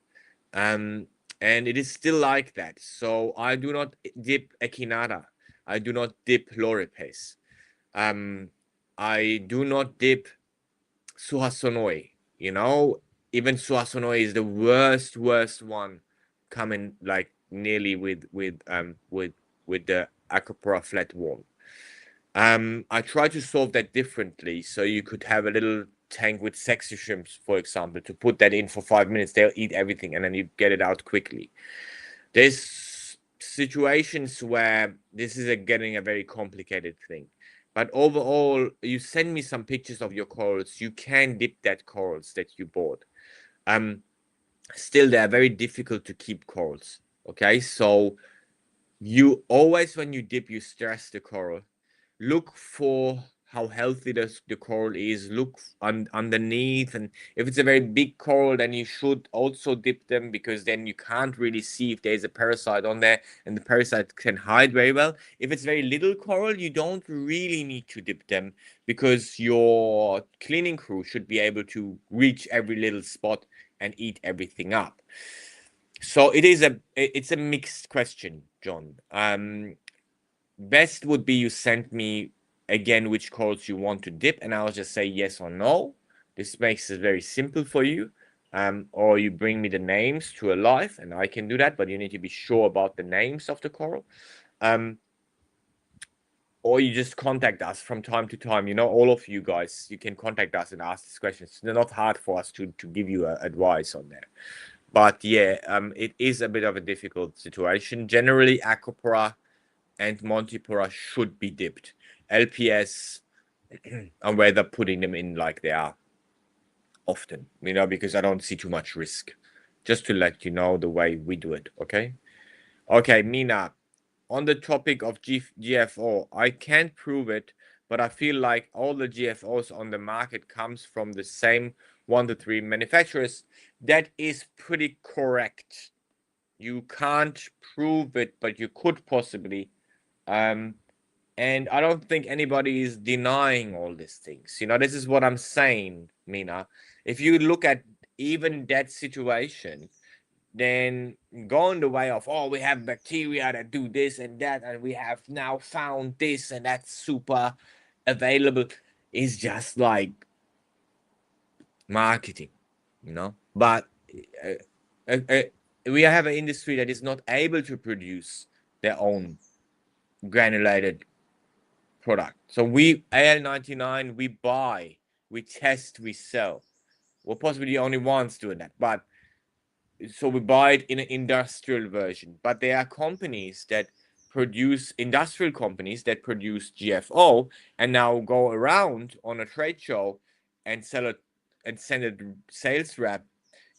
Speaker 1: and it is still like that. So I do not dip echinata. I do not dip loripes. I do not dip suhasonoi. Even suhasonoi is the worst one, coming like nearly with the acropora flatworm. I try to solve that differently. So you could have a little tank with sexy shrimps, for example, to put that in for 5 minutes. They'll eat everything, and then you get it out quickly. There's situations where this is getting a very complicated thing. But overall, you send me some pictures of your corals. You can dip that corals that you bought. Still, they are very difficult to keep corals. Okay, so you always, when you dip, you stress the coral. Look for how healthy the coral is. Look underneath, and if it's a very big coral, then you should also dip them, because then you can't really see if there's a parasite on there, and the parasite can hide very well. If it's very little coral, you don't really need to dip them, because your cleaning crew should be able to reach every little spot and eat everything up. So it's a mixed question, John. Best would be you send me again which corals you want to dip, and I'll just say yes or no. This makes it very simple for you. Or you bring me the names to a live, and I can do that, but you need to be sure about the names of the coral. Or you just contact us from time to time. All of you guys, you can contact us and ask these questions. They're not hard for us to give you advice on there. But yeah, it is a bit of a difficult situation. Generally, acropora and montipora should be dipped. LPS, I'm rather putting them in like they are often, because I don't see too much risk. Just to let you know the way we do it, okay? Okay, Mina, on the topic of GFO, I can't prove it, but I feel like all the GFOs on the market comes from the same 1 to 3 manufacturers. That is pretty correct. You can't prove it, but you could possibly. And I don't think anybody is denying all these things. This is what I'm saying, Mina. If you look at even that situation, then going the way of, we have bacteria that do this and that, and we have now found this, and that's super available, is just like marketing, But we have an industry that is not able to produce their own granulated product. So we AL99, we buy, we test, we sell. or possibly only once doing that. But so we buy it in an industrial version. But there are companies that produce industrial companies that produce GFO and now go around on a trade show and sell it and send it sales rep.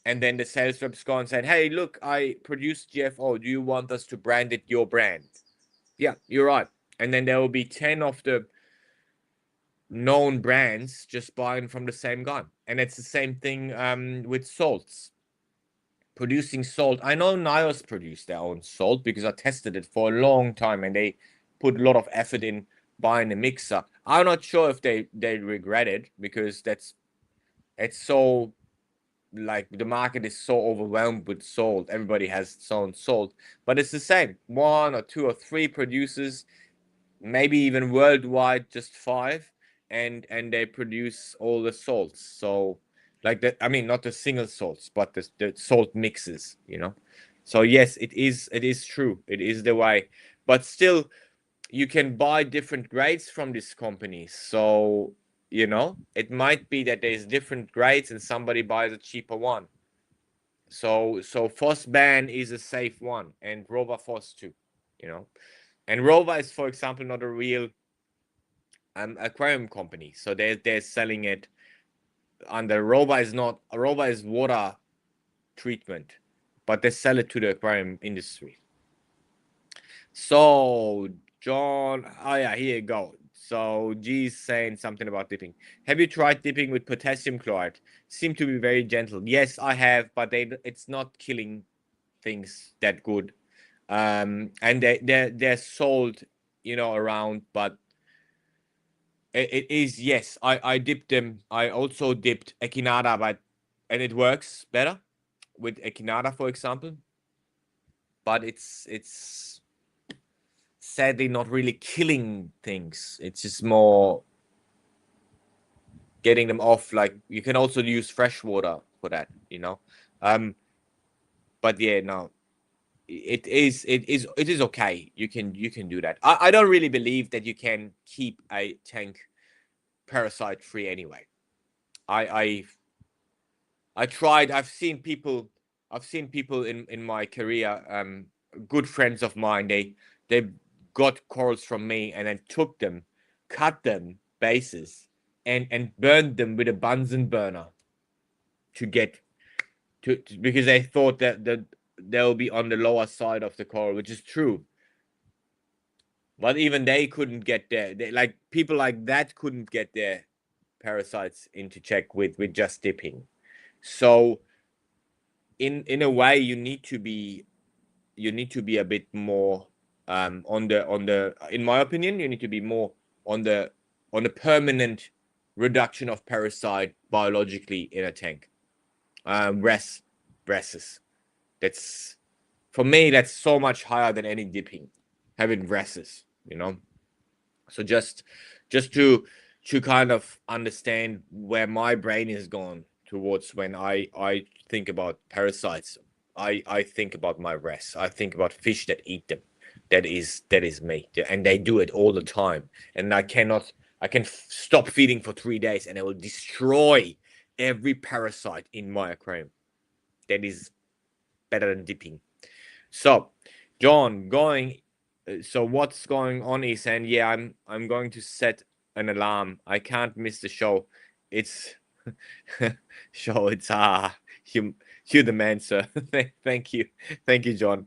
Speaker 1: And then the sales reps go and say, hey, look, I produce GFO. Do you want us to brand it your brand? Yeah, you're right. And then there will be 10 of the known brands just buying from the same guy. And it's the same thing with salts. Producing salt. I know Nios produce their own salt because I tested it for a long time and they put a lot of effort in buying a mixer. I'm not sure if they regret it because it's so like the market is so overwhelmed with salt. Everybody has its own salt, but it's the same. One or two or three producers, maybe even worldwide, just five, and they produce all the salts. So like that, I mean, not the single salts, but the salt mixes, you know. So yes, it is true. It is the way, but still you can buy different grades from this company. So, you know, it might be that there's different grades and somebody buys a cheaper one. So Phosban is a safe one, and Rover Phos too, you know. And Rover is, for example, not a real aquarium company. So they're selling it under Rover is not Rover is water treatment, but they sell it to the aquarium industry. So John, oh yeah, here you go. So G's saying something about dipping. Have you tried dipping with potassium chloride? Seem to be very gentle. Yes, I have, but it's not killing things that good. And they're sold, you know, around, but it is, yes. I dipped them. I also dipped Echinada, and it works better with Echinada, for example. But it's sadly not really killing things. It's just more getting them off. Like you can also use fresh water for that, you know. But yeah, no, it is okay. You can do that. I don't really believe that you can keep a tank parasite free anyway. I tried. I've seen people in my career, good friends of mine. They got corals from me and then took them, cut them bases, and burned them with a Bunsen burner to get to because they thought that they'll be on the lower side of the coral, which is true. But even they couldn't get there. Like people like that couldn't get their parasites into check with just dipping. So in a way, you need to be a bit more on the in my opinion, you need to be more on the permanent reduction of parasite biologically in a tank. Wresses. That's for me. That's so much higher than any dipping. Having wresses, you know. So just to kind of understand where my brain is gone towards when I think about parasites. I think about my wrest. I think about fish that eat them. That is me, and they do it all the time. And I can stop feeding for 3 days, and I will destroy every parasite in my aquarium. That is better than dipping. So, John, so what's going on is, and yeah, I'm going to set an alarm. I can't miss the show. It's show. It's you're the man, sir. Thank you, John.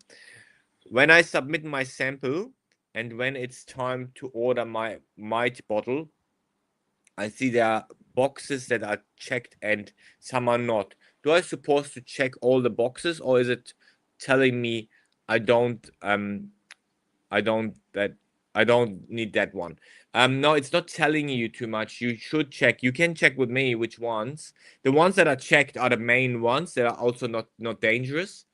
Speaker 1: When I submit my sample and when it's time to order my mite bottle, I see there are boxes that are checked and some are not. Do I supposed to check all the boxes, or is it telling me I don't I don't that I don't need that one? No, it's not telling you too much. You should check. You can check with me which ones. The ones that are checked are the main ones that are also not dangerous.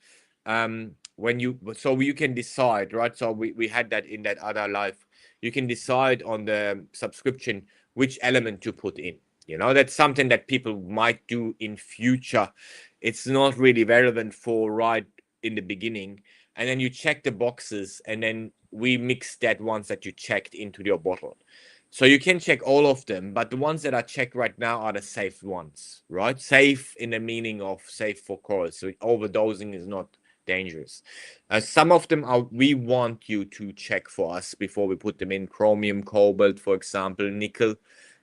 Speaker 1: When you can decide, right? So we had that in that other live. You can decide on the subscription which element to put in. You know, that's something that people might do in future. It's not really relevant for right in the beginning. And then you check the boxes, and then we mix that ones that you checked into your bottle. So you can check all of them, but the ones that are checked right now are the safe ones, right? Safe in the meaning of safe for corals. So overdosing is not dangerous. Some of them we want you to check for us before we put them in. Chromium, cobalt, for example, nickel.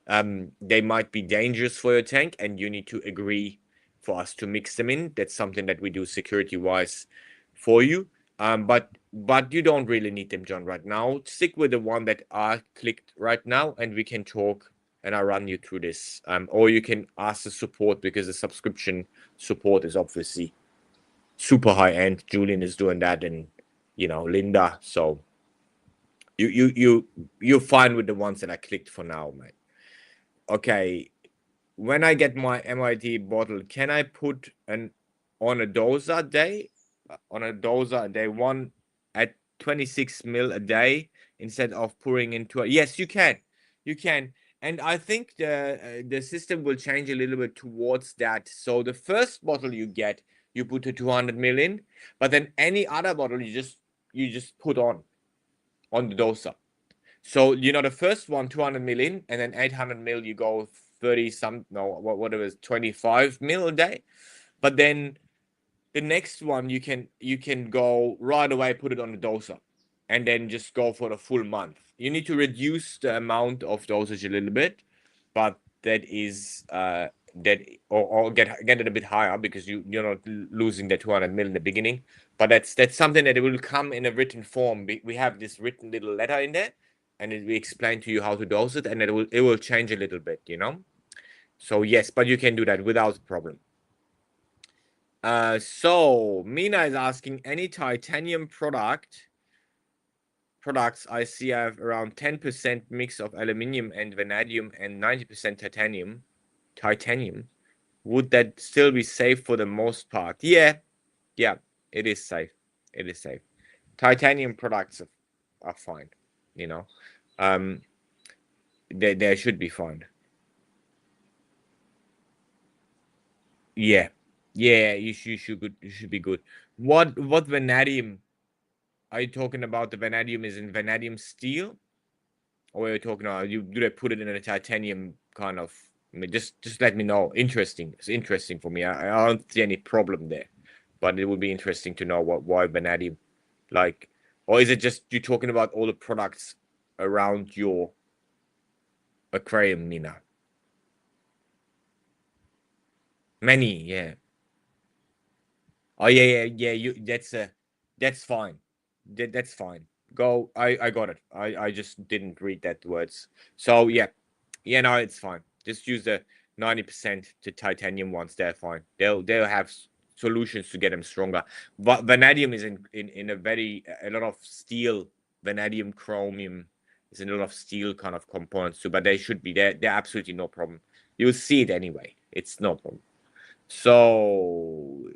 Speaker 1: They might be dangerous for your tank, and you need to agree for us to mix them in. That's something that we do security-wise for you. But you don't really need them, John, right now. Stick with the one that are clicked right now, and we can talk, and I'll run you through this. Or you can ask the support, because the subscription support is obviously super high end. Julian is doing that, and Linda. So you're fine with the ones that I clicked for now, mate. Okay. When I get my MIT bottle, can I put on a doser day? On a doser a day, one at 26 mil a day instead of pouring into it. Yes, you can. You can. And I think the system will change a little bit towards that. So the first bottle you get, you put a 200 mil in, but then any other bottle you just put on the doser. So the first one 200 mil in, and then 800 mil you go 30 some no what it was 25 mil a day. But then the next one you can go right away, put it on the doser, and then just go for the full month. You need to reduce the amount of dosage a little bit, but that is that or get it a bit higher, because you're not losing the 200 mil in the beginning. But that's something that it will come in a written form. We have this written little letter in there, and we explain to you how to dose it, and it will change a little bit, So yes, but you can do that without a problem. So Mina is asking, any titanium products I see have around 10% mix of aluminium and vanadium and 90% titanium. Would that still be safe for the most part? Yeah, it is safe. It is safe. Titanium products are fine, they should be fine. Yeah, you should be good. What vanadium are you talking about? The vanadium is in vanadium steel, or are you talking about do they put it in a titanium kind of? I mean, just let me know. Interesting. It's interesting for me. I don't see any problem there, but it would be interesting to know why vanadium, like, or is it just you talking about all the products around your aquarium, Mina? Many, yeah. Oh yeah. That's fine. That's fine. Go. I got it. I just didn't read that words. So yeah, no, it's fine. Just use the 90% to titanium ones. They're fine. They'll have solutions to get them stronger. But vanadium is in a lot of steel. Vanadium, chromium is in a lot of steel kind of components too. But they should be there. They're absolutely no problem. You'll see it anyway. It's no problem. So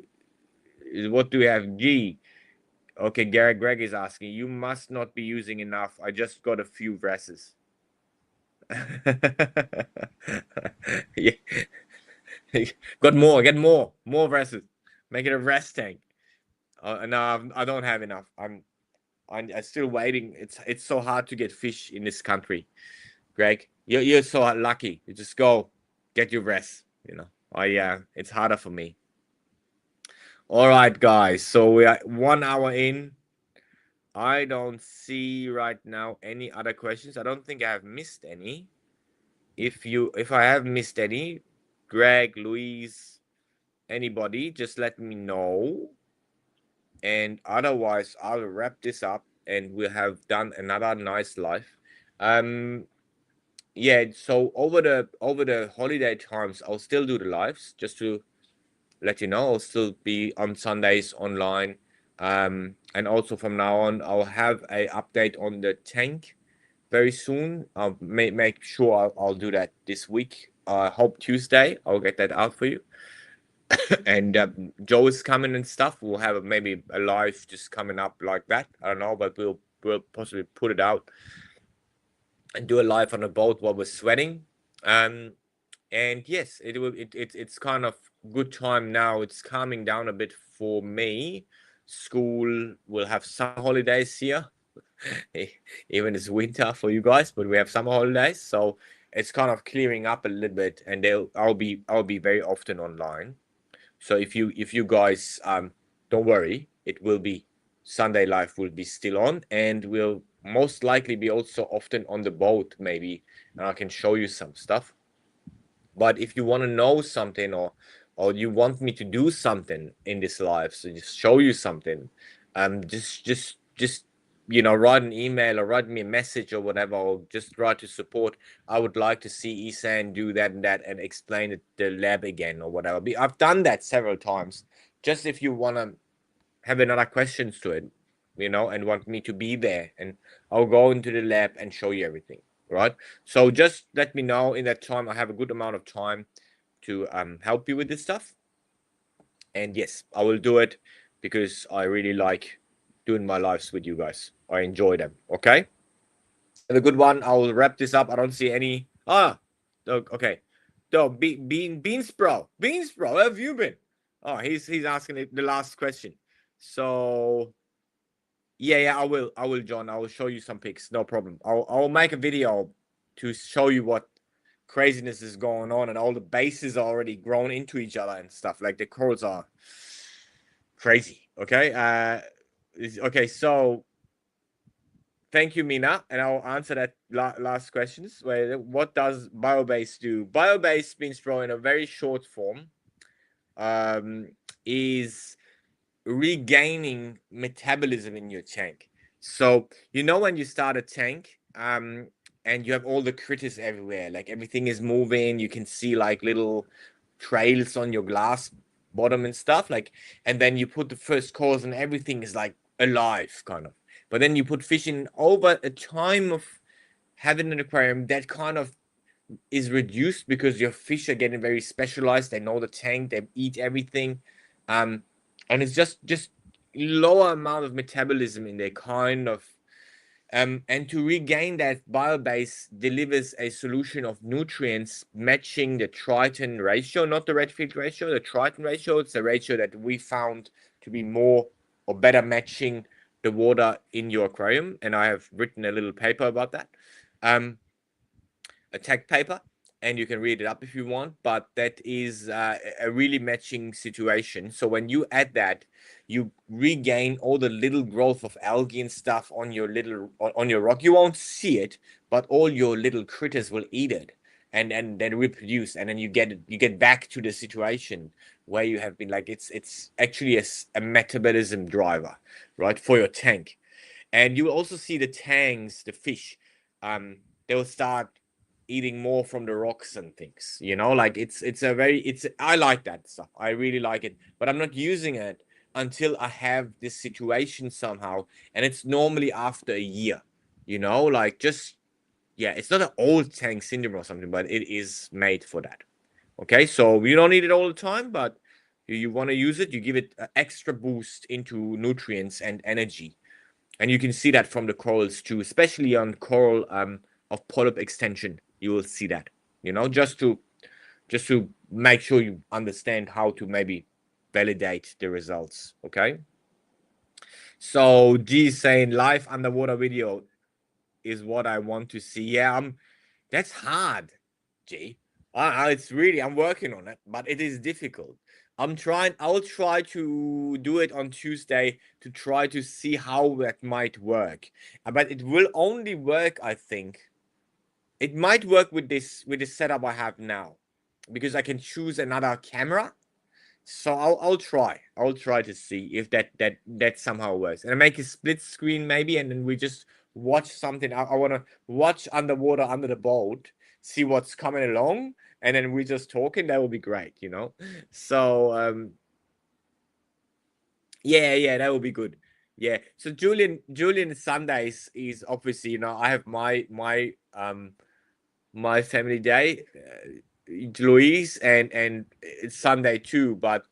Speaker 1: what do we have? G. Okay, Greg is asking, you must not be using enough. I just got a few dresses. Yeah. Got more, get more dresses. Make it a rest tank. No, I don't have enough. I'm still waiting. It's so hard to get fish in this country, Greg. You're so lucky. You just go get your rest. Yeah, it's harder for me. All right, guys. So we are 1 hour in. I don't see right now any other questions. I don't think I have missed any. If I have missed any, Greg, Louise, anybody, just let me know. And otherwise, I'll wrap this up and we'll have done another nice live. Yeah, so over the holiday times, I'll still do the lives, just to let you know. I'll still be on Sundays online. And also from now on, I'll have a update on the tank very soon. I'll make sure I'll do that this week. I hope Tuesday I'll get that out for you. And Joe is coming and stuff. We'll have maybe a live just coming up like that. I don't know, but we'll possibly put it out and do a live on a boat while we're sweating. And yes, it's kind of good time now. It's calming down a bit for me. School will have some holidays here. even it's winter for you guys, but we have summer holidays, so it's kind of clearing up a little bit, and I'll be very often online. So if you guys don't worry, it will be Sunday life will be still on, and we'll most likely be also often on the boat maybe, and I can show you some stuff. But if you want to know something, or you want me to do something in this life, so just show you something, just write an email or write me a message or whatever, or just write to support. I would like to see Isan do that and that and explain it, the lab again or whatever. I've done that several times. Just if you want to have another questions to it, and want me to be there, and I'll go into the lab and show you everything, right? So just let me know in that time. I have a good amount of time to help you with this stuff. And yes, I will do it because I really like doing my lives with you guys. I enjoy them. Okay. Have a good one. I'll wrap this up. I don't see any. Okay. So Beans Bro. Beans Bro, where have you been? Oh, he's asking the last question. So yeah, I will, John. I will show you some pics. No problem. I'll make a video to show you what craziness is going on, and all the bases are already grown into each other and stuff. Like the corals are crazy. Okay. Okay. So thank you, Mina, and I'll answer that last questions. What does biobase do? Biobase means, bro, in a very short form, is regaining metabolism in your tank. So when you start a tank, and you have all the critters everywhere, like everything is moving, you can see like little trails on your glass bottom and stuff, like, and then you put the first course and everything is like alive, kind of. But then you put fish in over a time of having an aquarium, that kind of is reduced because your fish are getting very specialized. They know the tank, they eat everything, and it's just lower amount of metabolism in their kind of, and to regain that, biobase delivers a solution of nutrients matching the TRITON ratio, not the Redfield ratio, the TRITON ratio. It's a ratio that we found to be more or better matching the water in your aquarium, and I have written a little paper about that. A tech paper, and you can read it up if you want, but that is a really matching situation. So when you add that, you regain all the little growth of algae and stuff on your rock. You won't see it, but all your little critters will eat it, and then reproduce, and then you get back to the situation where you have been. Like, it's actually a metabolism driver, right, for your tank. And you will also see the tanks, the fish, they will start eating more from the rocks and things, like I like that stuff. I really like it, but I'm not using it until I have this situation somehow, and it's normally after a year, like, just, yeah, it's not an old tank syndrome or something, but it is made for that. Okay, so you don't need it all the time, but you want to use it, you give it an extra boost into nutrients and energy. And you can see that from the corals too, especially on coral of polyp extension. You will see that, just to make sure you understand how to maybe validate the results. Okay. So G saying live underwater video is what I want to see. Yeah, that's hard, G. I'm working on it, but it is difficult. I'll try to do it on Tuesday to try to see how that might work. But it will only work, I think. It might work with this setup I have now, because I can choose another camera. So I'll try. I'll try to see if that somehow works. And I make a split screen maybe, and then we just watch something. I want to watch underwater under the boat, see what's coming along, and then we just talking. That would be great, So yeah, that would be good. Yeah. So Julian Sundays is obviously, I have my family day, Louise, and it's Sunday too, but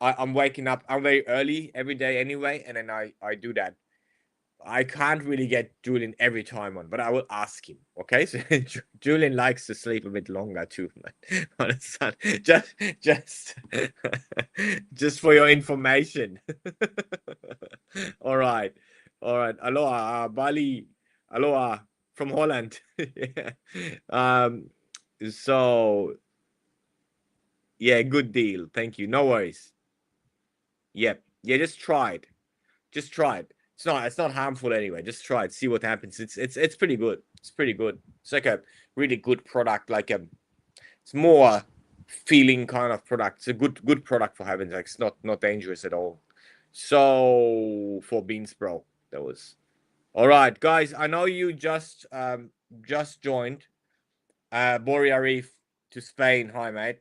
Speaker 1: I'm waking up. I'm very early every day anyway, and then I do that. I can't really get Julian every time on, but I will ask him. Okay, so Julian likes to sleep a bit longer too, on a Sun. Just just for your information. All right, All right. Aloha, Bali. Aloha from Holland. Yeah. So yeah, good deal. Thank you. No worries. Yep. Yeah, just try it. Just try it. It's not harmful anyway. Just try it. See what happens. It's pretty good. It's pretty good. It's like a really good product, it's more feeling kind of product. It's a good product for having. Like it's not dangerous at all. So for Beans Bro, that was all right, guys. I know you just joined Barrier Reef to Spain. Hi, mate.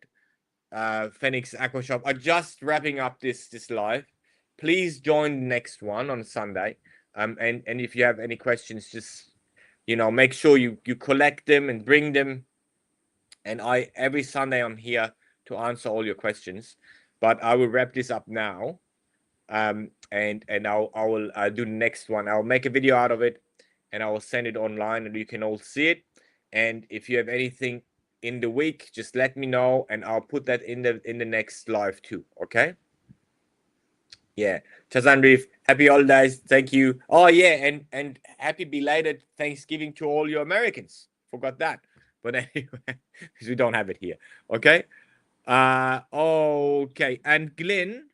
Speaker 1: Phoenix Aqua Shop. I'm just wrapping up this live. Please join the next one on Sunday. And if you have any questions, just make sure you collect them and bring them. And every Sunday I'm here to answer all your questions. But I will wrap this up now. And I will do the next one. I'll make a video out of it, and I will send it online, and you can all see it. And if you have anything in the week, just let me know, and I'll put that in the next live too. Okay? Yeah. Chazan Reef, happy holidays. Thank you. Oh yeah, and happy belated Thanksgiving to all your Americans. Forgot that. But anyway, because we don't have it here. Okay. Okay. And Glenn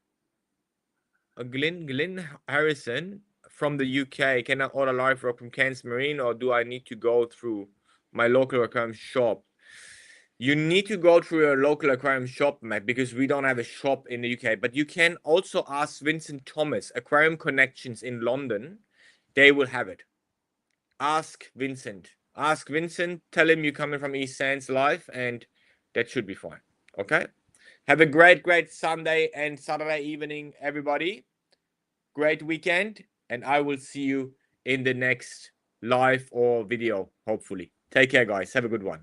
Speaker 1: Harrison from the UK. Can I order live rock from Cairns Marine, or do I need to go through my local aquarium shop? You need to go through your local aquarium shop, Matt, because we don't have a shop in the UK. But you can also ask Vincent Thomas, Aquarium Connections in London. They will have it. Ask Vincent. Ask Vincent. Tell him you're coming from East Sands Live, and that should be fine. Okay? Have a great Sunday and Saturday evening, everybody. Great weekend, and I will see you in the next live or video, hopefully. Take care, guys. Have a good one.